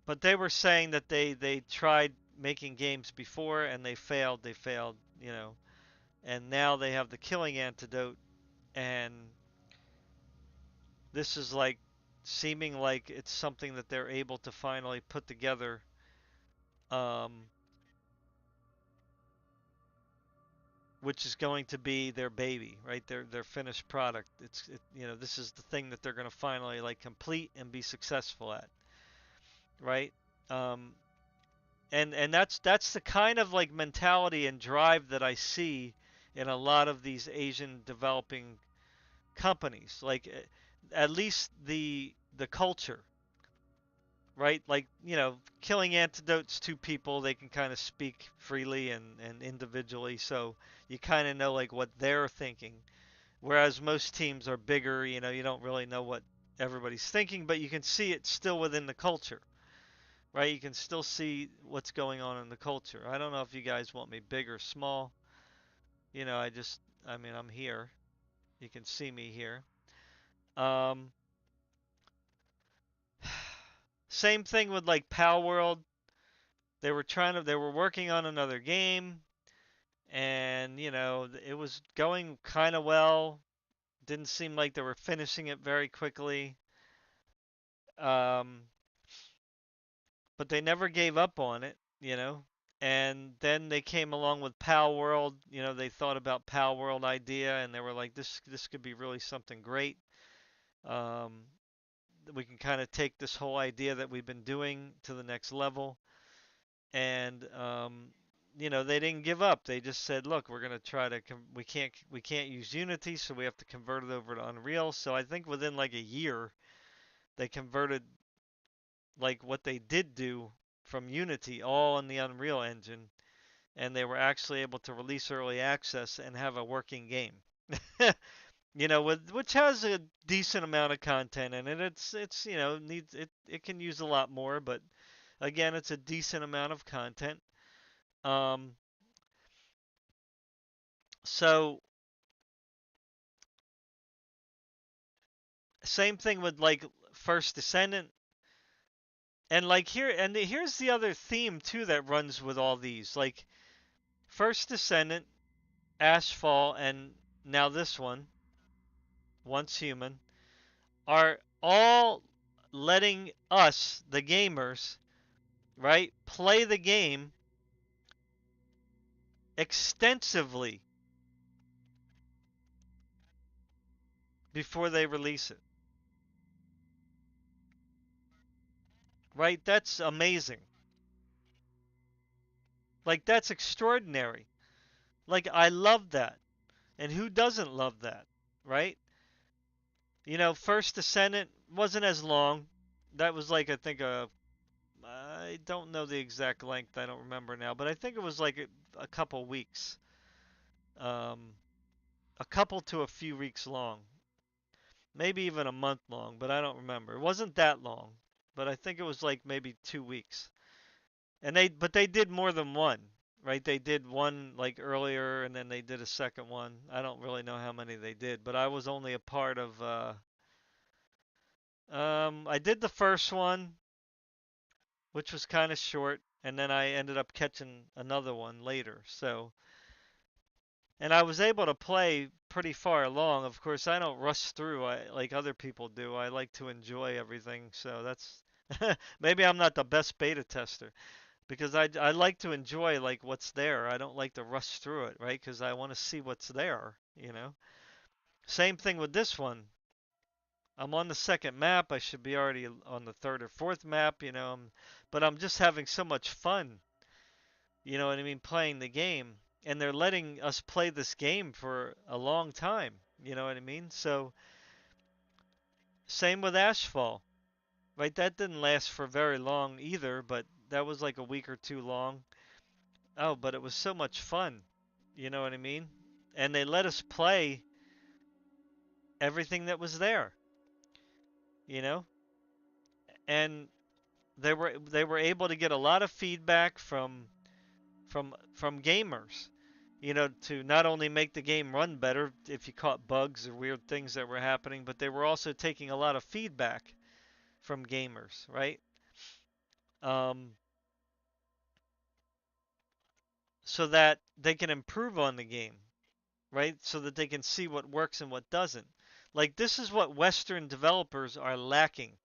but they were saying that they tried making games before and they failed. They failed, and now they have the Killing Antidote, and this is like seeming like it's something that they're able to finally put together, um, which is going to be their baby, right? Their finished product. This is the thing that they're going to finally like complete and be successful at, right? Um, and that's the kind of like mentality and drive that I see in a lot of these Asian developing companies. Like at least the culture, right? Like, killing antidotes to people, they can kind of speak freely and individually, so you kind of know like what they're thinking. Whereas most teams are bigger, you don't really know what everybody's thinking, but you can see it still within the culture, right? You can still see what's going on in the culture. I don't know if you guys want me big or small. I mean, I'm here. You can see me here. Um, Same thing with like Pal World. They were working on another game, and it was going kind of well. Didn't seem like they were finishing it very quickly. Um, but they never gave up on it. And then they came along with Pal World. They thought about Pal World idea, and they were like, this could be really something great. Um, we can kind of take this whole idea that we've been doing to the next level. And they didn't give up. They just said, "Look, we're gonna try to. We can't use Unity, so we have to convert it over to Unreal." So I think within like a year, they converted like what they did do from Unity all in the Unreal Engine, and they were actually able to release early access and have a working game. Which has a decent amount of content in it. It's needs it can use a lot more, but again, it's a decent amount of content. Um, so same thing with like First Descendant, and like here's the other theme too that runs with all these. Like First Descendant, Ashfall, and now this one, Once Human, are all letting us, the gamers, right, play the game extensively before they release it. Right? That's amazing. Like that's extraordinary. Like I love that. And who doesn't love that? Right? First Descendant wasn't as long. That was like I think I don't know the exact length. I don't remember now, but I think it was like a couple weeks. Um, a couple to a few weeks long. Maybe even a month long, but I don't remember. It wasn't that long, but I think it was like maybe 2 weeks. But they did more than one, right? They did one like earlier, and then they did a second one. I don't really know how many they did, but I was only a part of. I did the first one, which was kind of short, and then I ended up catching another one later. And I was able to play pretty far along. Of course, I don't rush through like other people do. I like to enjoy everything, so that's maybe I'm not the best beta tester because I like to enjoy like what's there. I don't like to rush through it, right? Because I want to see what's there. Same thing with this one. I'm on the second map. I should be already on the third or fourth map. But I'm just having so much fun. You know what I mean? Playing the game, and they're letting us play this game for a long time. You know what I mean? So same with Ashfall, right? That didn't last for very long either, but that was like a week or two long. Oh, but it was so much fun. You know what I mean? And they let us play everything that was there, you know? And they were able to get a lot of feedback from gamers, to not only make the game run better if you caught bugs or weird things that were happening, but they were also taking a lot of feedback from gamers, right? Um, so that they can improve on the game, right? So that they can see what works and what doesn't. Like this is what Western developers are lacking,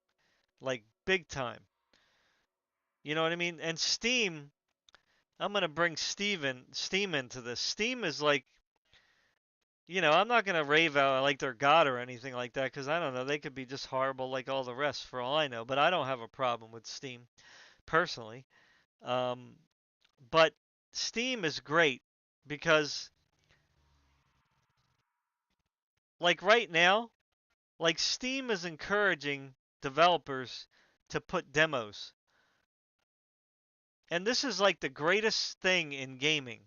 like big time. You know what I mean? And Steam, I'm gonna bring Steam into this. Steam is like, I'm not gonna rave out like they're God or anything like that because I don't know. They could be just horrible like all the rest for all I know. But I don't have a problem with Steam personally. Um, but Steam is great because like right now, like Steam is encouraging developers to put demos. And this is like the greatest thing in gaming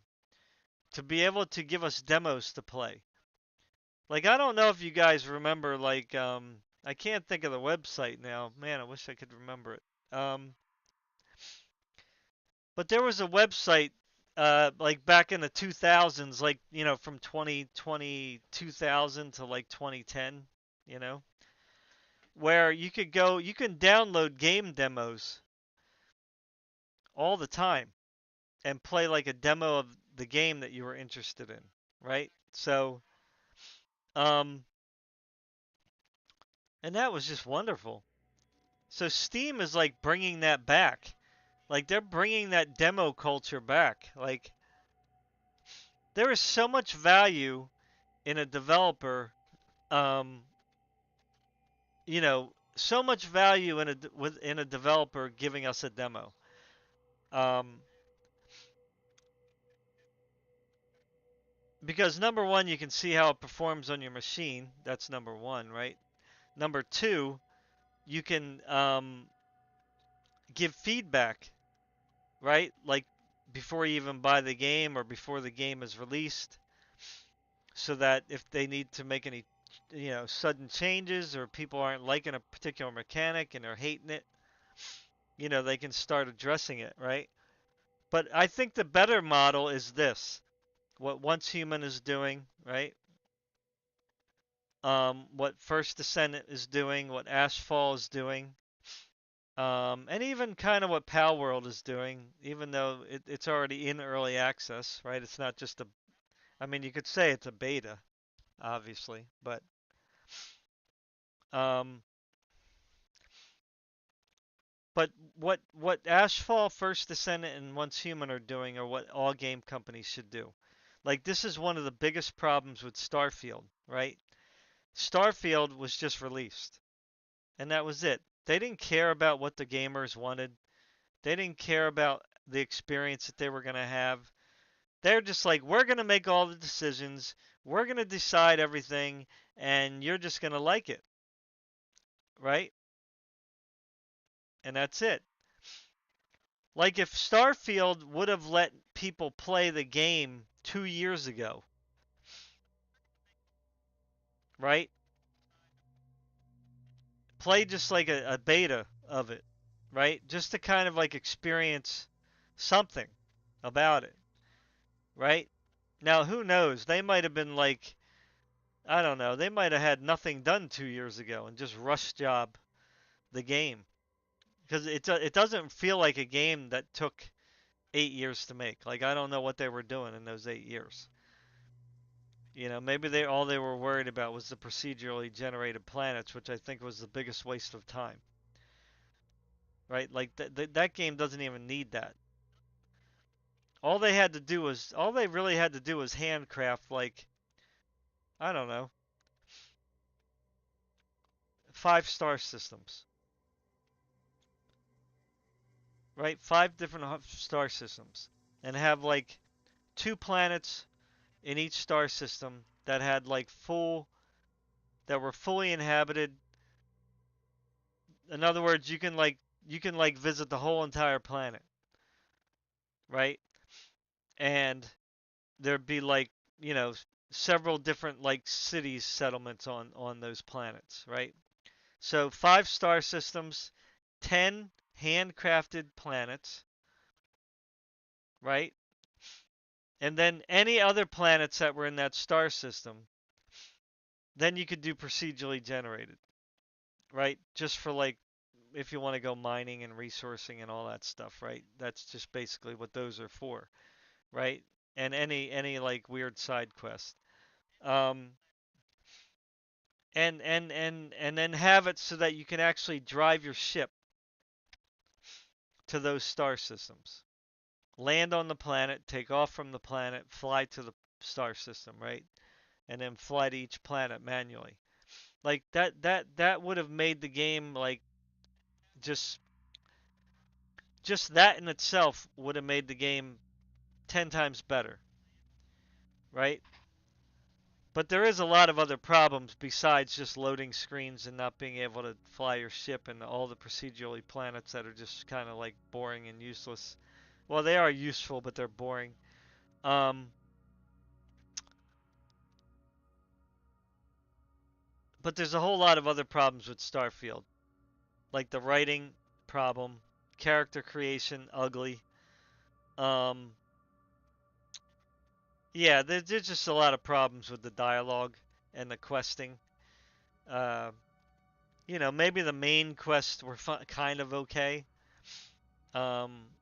to be able to give us demos to play. Like I don't know if you guys remember I can't think of the website now. Man, I wish I could remember it. But there was a website like back in the 2000s, like, from 2020 2000 to like 2010, you know, where you can download game demos all the time and play like a demo of the game that you were interested in, right? Um, and that was just wonderful. So Steam is like bringing that back. Like they're bringing that demo culture back. Like there is so much value in a developer um, so much value in a developer giving us a demo. Um, because number one, you can see how it performs on your machine. That's number one, right? Number two, you can give feedback, right? Like before you even buy the game or before the game is released, so that if they need to make any, sudden changes or people aren't liking a particular mechanic and they're hating it, they can start addressing it, right? But I think the better model is this: what Once Human is doing, right? What First Descendant is doing, what Ashfall is doing, and even kind of what Pal World is doing, even though it's already in early access, right? It's not just a, I mean, you could say it's a beta, obviously, um, but what Ashfall, First Descendant, and Once Human are doing are what all game companies should do. Like this is one of the biggest problems with Starfield, right? Starfield was just released, and that was it. They didn't care about what the gamers wanted. They didn't care about the experience that they were going to have. They're just like, we're going to make all the decisions. We're going to decide everything, and you're just going to like it, right? And that's it. Like if Starfield would have let people play the game 2 years ago, right? Play just like a beta of it, right? Just to kind of like experience something about it, right? Now, who knows? They might have been like, I don't know, they might have had nothing done 2 years ago and just rush job the game. Because it doesn't feel like a game that took 8 years to make. Like, I don't know what they were doing in those 8 years. Maybe all they were worried about was the procedurally generated planets, which I think was the biggest waste of time. Right? Like that game doesn't even need that. All they really had to do was handcraft like, I don't know, 5 star systems, right? 5 different star systems, and have like 2 planets in each star system that had like that were fully inhabited. In other words, you can like visit the whole entire planet, right? And there'd be like, you know, several different like cities settlements on those planets, right? So 5 star systems, 10 handcrafted planets, right? And then any other planets that were in that star system, then you could do procedurally generated, right? Just for like if you want to go mining and resourcing and all that stuff, right? That's just basically what those are for, right? And any like weird side quest. Um and then have it so that you can actually drive your ship to those star systems. Land on the planet, take off from the planet, fly to the star system, right? And then fly to each planet manually. Like that would have made the game like just just that in itself would have made the game 10 times better, right? But there is a lot of other problems besides just loading screens and not being able to fly your ship and all the procedurally planets that are just kind of like boring and useless. Well, they are useful, but they're boring. Um, but there's a whole lot of other problems with Starfield, like the writing problem, character creation ugly. Um, yeah, there's just a lot of problems with the dialogue and the questing. Uh, maybe the main quests were kind of okay.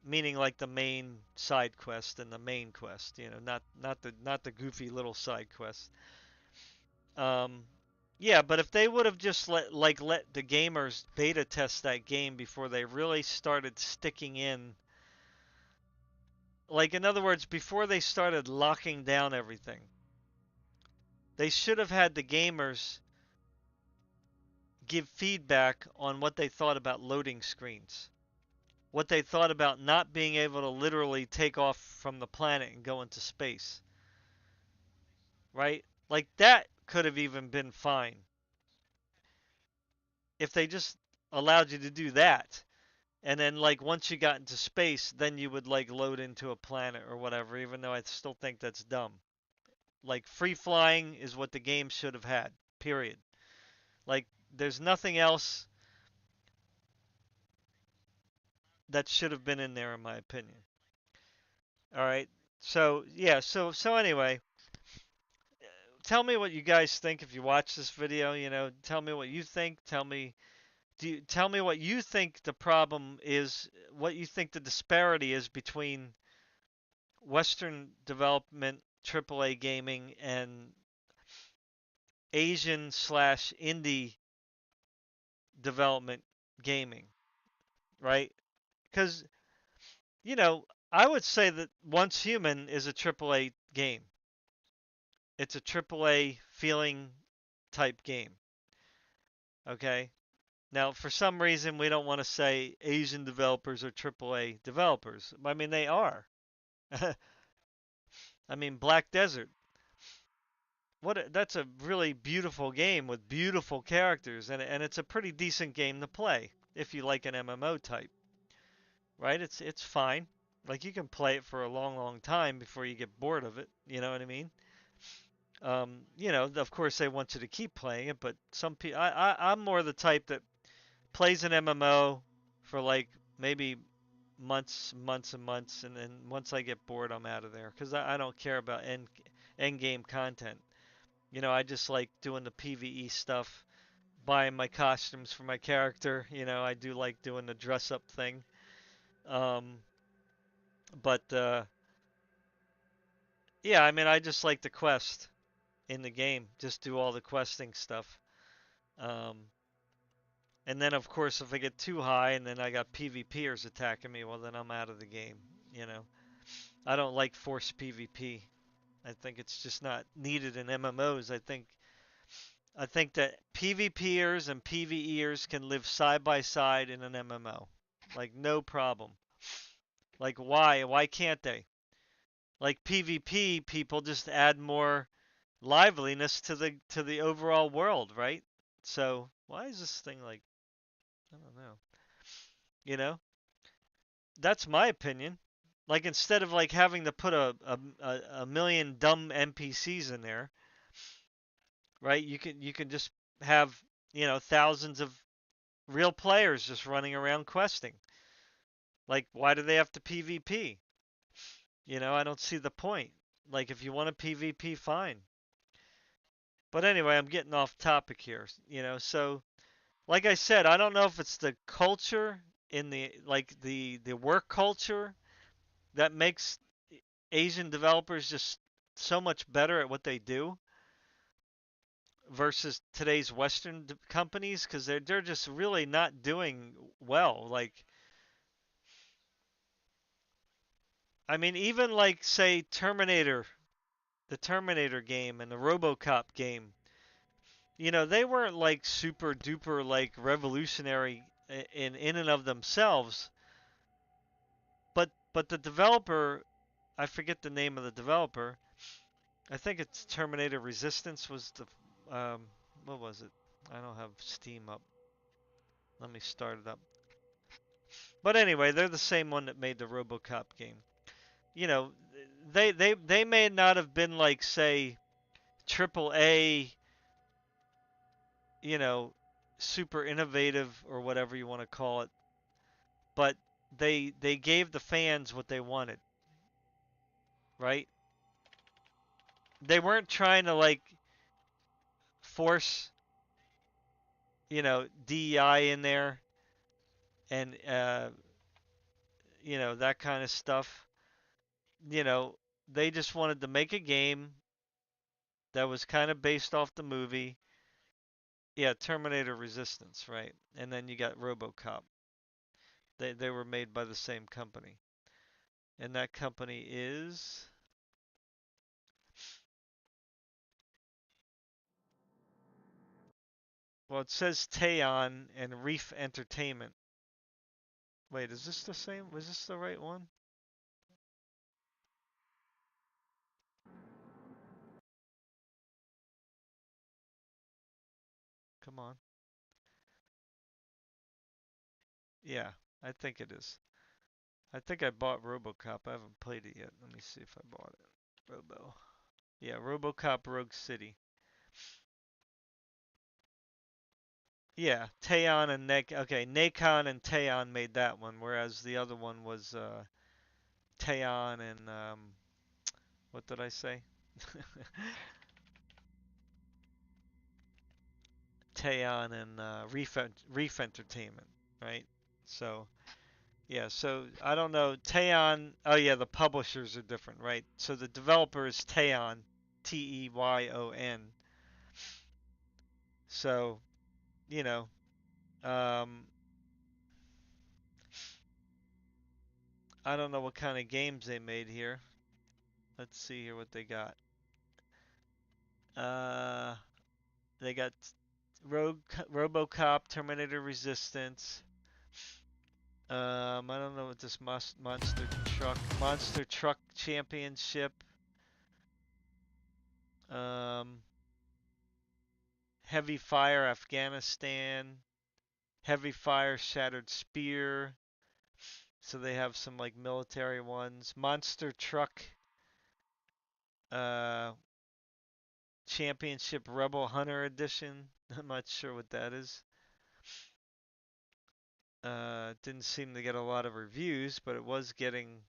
Meaning like the main side quest and the main quest, not the goofy little side quest. Um, yeah, but if they would have just let the gamers beta test that game before they really started sticking in, like in other words, before they started locking down everything, they should have had the gamers give feedback on what they thought about loading screens, what they thought about not being able to literally take off from the planet and go into space, right? Like that could have even been fine if they just allowed you to do that. And then like once you got into space, then you would like load into a planet or whatever, even though I still think that's dumb. Like free flying is what the game should have had. Period. Like there's nothing else that should have been in there in my opinion. All right. So, yeah, so anyway, tell me what you guys think if you watch this video, tell me what you think. Tell me what you think the problem is, what you think the disparity is between Western development AAA gaming and Asian slash indie development gaming, right? Because, you know, I would say that Once Human is a AAA game. It's a AAA feeling type game, okay? Now, for some reason, we don't want to say Asian developers are AAA developers. I mean, they are. I mean, Black Desert. That's a really beautiful game with beautiful characters, and it's a pretty decent game to play if you like an MMO type, right? It's fine. Like you can play it for a long, long time before you get bored of it. You know what I mean? Of course they want you to keep playing it, but some people, I'm more the type that plays an MMO for like maybe months, months and months, and then once I get bored, I'm out of there because I don't care about end game content. I just like doing the PvE stuff, buying my costumes for my character. I do like doing the dress up thing. Um, but yeah, I mean, I just like the quest in the game. Just do all the questing stuff. Um, and then, of course, if I get too high and then I got PvPers attacking me, well, then I'm out of the game. You know, I don't like forced PvP. I think it's just not needed in MMOs. I think that PvPers and PvEers can live side by side in an MMO. Like no problem. Like why? Why can't they? Like PvP people just add more liveliness to the overall world, right? So, why is this thing like I don't know. You know? That's my opinion. Like instead of like having to put a million dumb NPCs in there, right? You can just have, thousands of real players just running around questing. Like, why do they have to PvP? I don't see the point. Like, if you want to PvP, fine. But anyway, I'm getting off topic here. So like I said, I don't know if it's the culture in the work culture that makes Asian developers just so much better at what they do versus today's Western companies because they're just really not doing well. Like I mean, even like say Terminator, the Terminator game and the RoboCop game, they weren't like super duper like revolutionary in and of themselves, but the developer, I forget the name of the developer. I think it's Terminator Resistance was the what was it? I don't have Steam up. Let me start it up. But anyway, they're the same one that made the RoboCop game. You know, they may not have been like say AAA, you know, super innovative or whatever you want to call it, but they gave the fans what they wanted, right? They weren't trying to like force, DEI in there and that kind of stuff. You know, they just wanted to make a game that was kind of based off the movie. Yeah, Terminator Resistance, right? And then you got RoboCop. They were made by the same company. And that company is Well, it says Teon and Reef Entertainment. Wait, is this the same? Was this the right one? Come on. Yeah, I think it is. I think I bought RoboCop. I haven't played it yet. Let me see if I bought it. Robo. Yeah, RoboCop Rogue City. Yeah, Teon and Nek. Okay, Nacon and Teon made that one, whereas the other one was Teon and what did I say? Teon and Reef Entertainment, right? So yeah, so I don't know. Teyon, oh yeah, the publishers are different, right? So the developer is Teyon, Teyon. So, you know, um, I don't know what kind of games they made here. Let's see here what they got. Uh, they got RoboCop, Terminator Resistance. I don't know what this Monster Truck Championship. Um, Heavy Fire Afghanistan. Heavy Fire Shattered Spear. So they have some like military ones. Monster Truck uh, Championship Rebel Hunter Edition. I'm not sure what that is. Didn't seem to get a lot of reviews, but it was getting.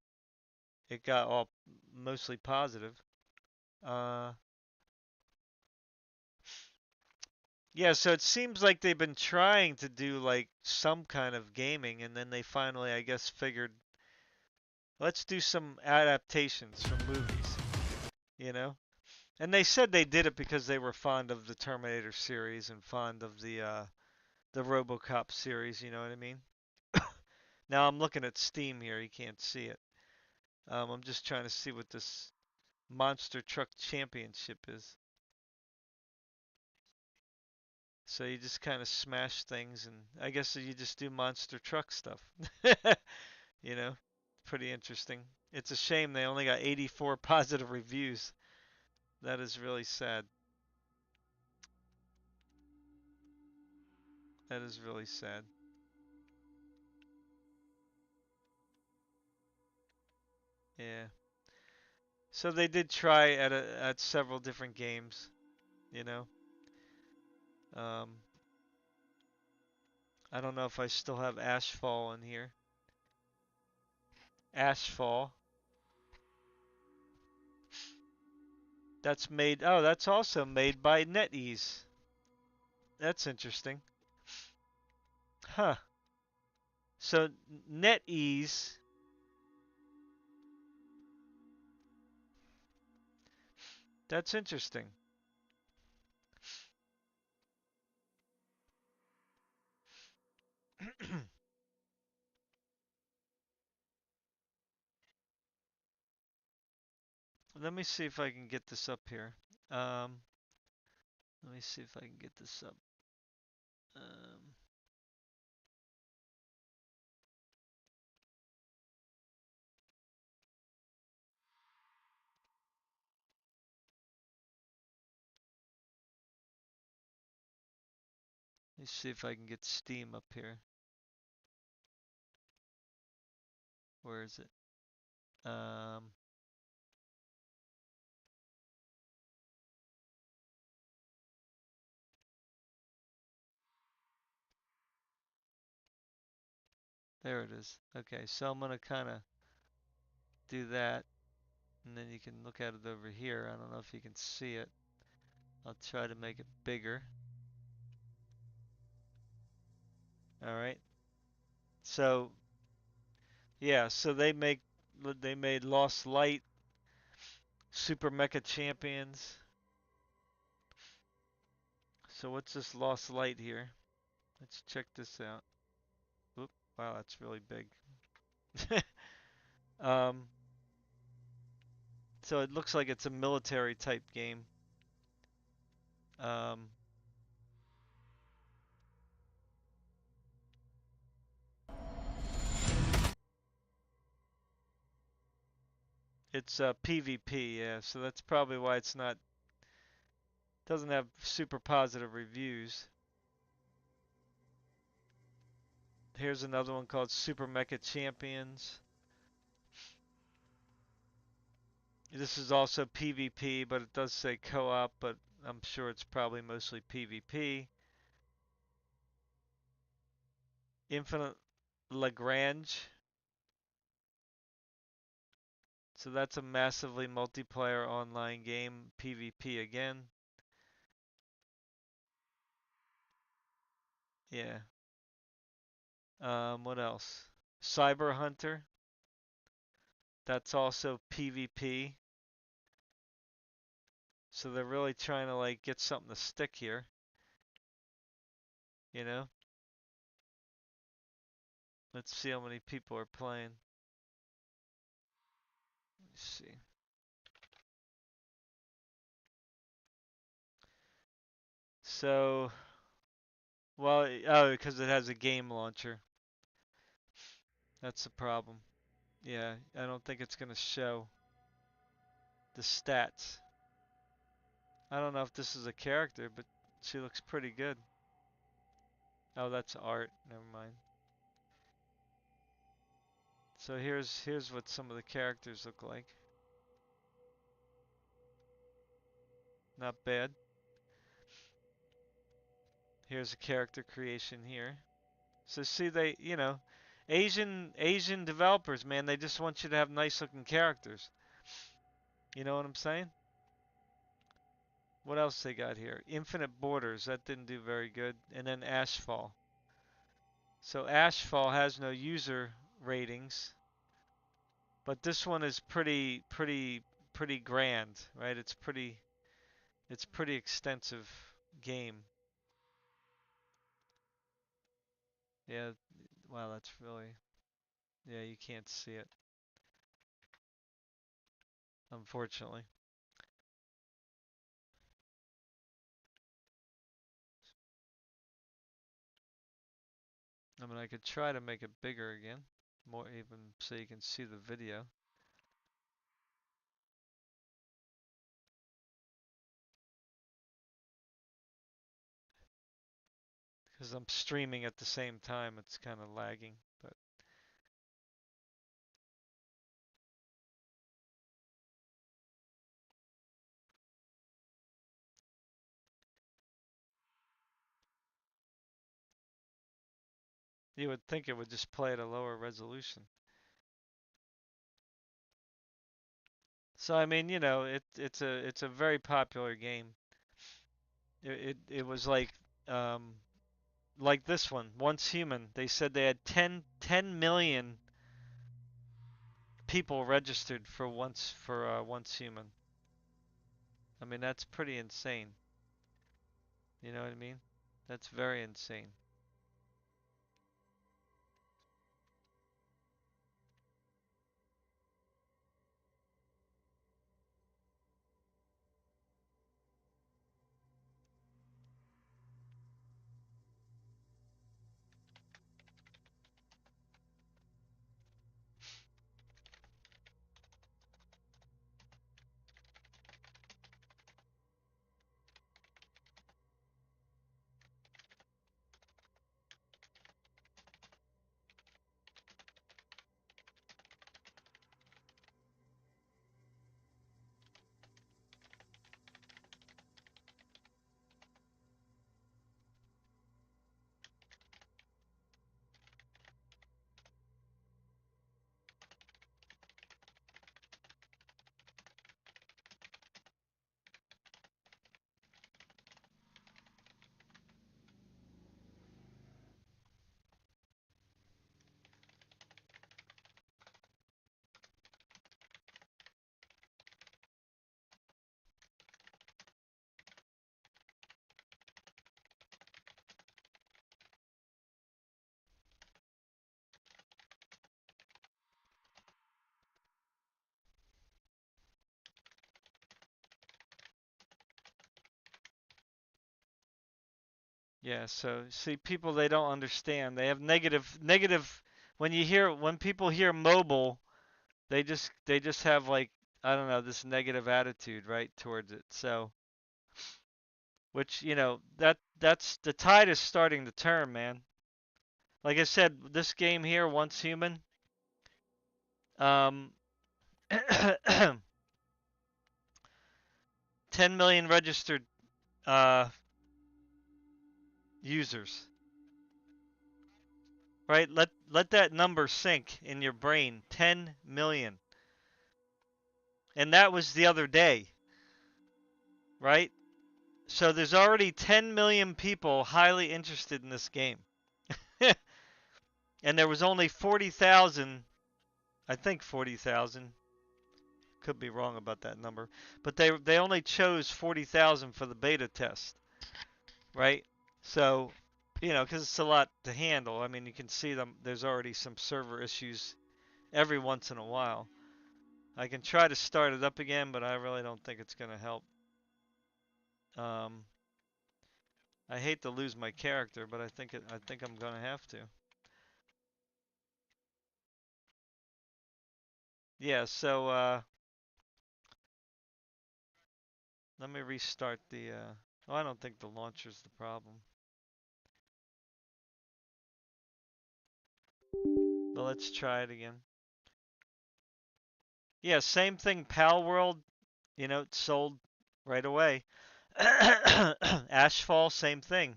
It got all mostly positive. Uh, yeah, so it seems like they've been trying to do like some kind of gaming, and then they finally, I guess, figured let's do some adaptations from movies. You know? And they said they did it because they were fond of the Terminator series and fond of the RoboCop series. You know what I mean? Now I'm looking at Steam here. You can't see it. I'm just trying to see what this Monster Truck Championship is. So you just kind of smash things, and I guess you just do monster truck stuff. You know, pretty interesting. It's a shame they only got 84 positive reviews. That is really sad. That is really sad. Yeah. So they did try at several different games, you know. Um, I don't know if I still have Ashfall in here. Ashfall. That's made. Oh, that's also made by NetEase. That's interesting. Huh. So NetEase. That's interesting. Let me see if I can get this up here. Um, Let me see if I can get this up. Um, Let me see if I can get Steam up here. Where is it? Um, there it is. Okay, so I'm gonna kind of do that, and then you can look at it over here. I don't know if you can see it. I'll try to make it bigger. All right. So yeah, so they made Lost Light, Super Mecha Champions. So what's this Lost Light here? Let's check this out. Oop, wow, that's really big. um, so it looks like it's a military type game. Um, It's PvP, yeah. So that's probably why it's not doesn't have super positive reviews. Here's another one called Super Mecha Champions. This is also PvP, but it does say co-op, but I'm sure it's probably mostly PvP. Infinite Lagrange. So that's a massively multiplayer online game, PvP again. Yeah. What else? Cyber Hunter. That's also PvP. So they're really trying to like get something to stick here, you know? Let's see how many people are playing. Let's see. So, well, oh, because it has a game launcher. That's the problem. Yeah, I don't think it's gonna show the stats. I don't know if this is a character, but she looks pretty good. Oh, that's art. Never mind. So here's what some of the characters look like. Not bad. Here's a character creation here. So see Asian developers, man, they just want you to have nice looking characters. You know what I'm saying? What else they got here? Infinite Borders, that didn't do very good. And then Ashfall. So Ashfall has no user ratings, but this one is pretty grand, right? It's pretty extensive game. Yeah, wow, that's really yeah, you can't see it, unfortunately. I mean, I could try to make it bigger again, more even so you can see the video. Because I'm streaming at the same time, it's kind of lagging, but you would think it would just play at a lower resolution. So I mean, it's a very popular game. It was like this one, Once Human. They said they had 10 million people registered for Once Human. I mean, that's pretty insane. You know what I mean? That's very insane. Yeah, so see people they don't understand. They have negative when people hear mobile, they just have like I don't know, this negative attitude, right, towards it. So, which, that's the tide is starting to turn, man. Like I said, this game here, Once Human, um, 10 million registered uh, users, right? Let that number sink in your brain. 10 million, and that was the other day, right? So there's already 10 million people highly interested in this game, and there was only 40,000. I think 40,000. Could be wrong about that number, but they only chose 40,000 for the beta test, right? So, because it's a lot to handle. I mean, you can see them. There's already some server issues every once in a while. I can try to start it up again, but I really don't think it's going to help. Um, I hate to lose my character, but I think I'm going to have to. Yeah, so let me restart the oh, I don't think the launcher's the problem. But let's try it again. Yeah, same thing, Pal World, it sold right away. Ashfall, same thing.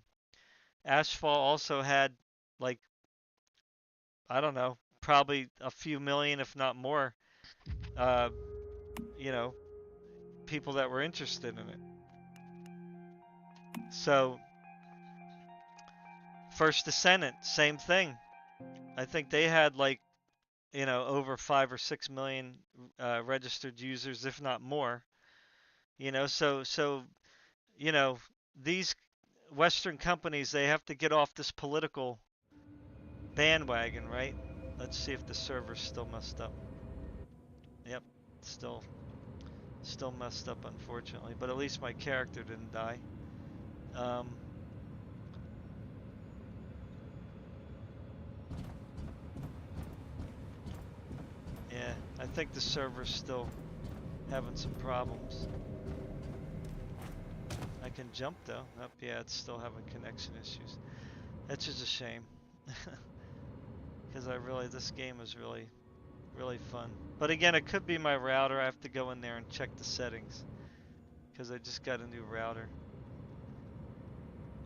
Ashfall also had, like, I don't know, probably a few million, if not more, uh, you know, people that were interested in it. So, First Descendant, same thing. I think they had, like, over 5 or 6 million registered users, if not more. So you know these Western companies, they have to get off this political bandwagon, right? Let's see if the server's still messed up. Yep, still still messed up, unfortunately. But at least my character didn't die. Um, yeah, I think the server's still having some problems. I can jump though. Nope, yeah, it's still having connection issues. That's just a shame. Because this game is really, really fun. But again, it could be my router. I have to go in there and check the settings. Because I just got a new router.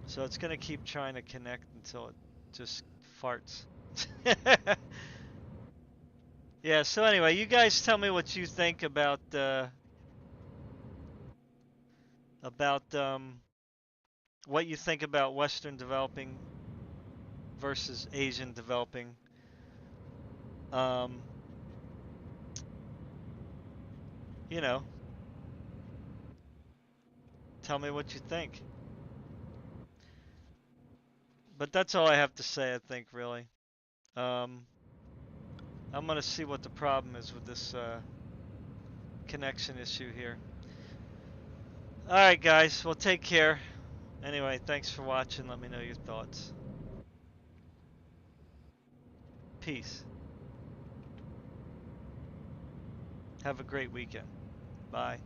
So it's going to keep trying to connect until it just farts. Yeah, so anyway, you guys tell me what you think about what you think about Western developing versus Asian developing. Um, you know, tell me what you think. But that's all I have to say, I think, really. Um, I'm going to see what the problem is with this connection issue here. Alright, guys. Well, take care. Anyway, thanks for watching. Let me know your thoughts. Peace. Have a great weekend. Bye.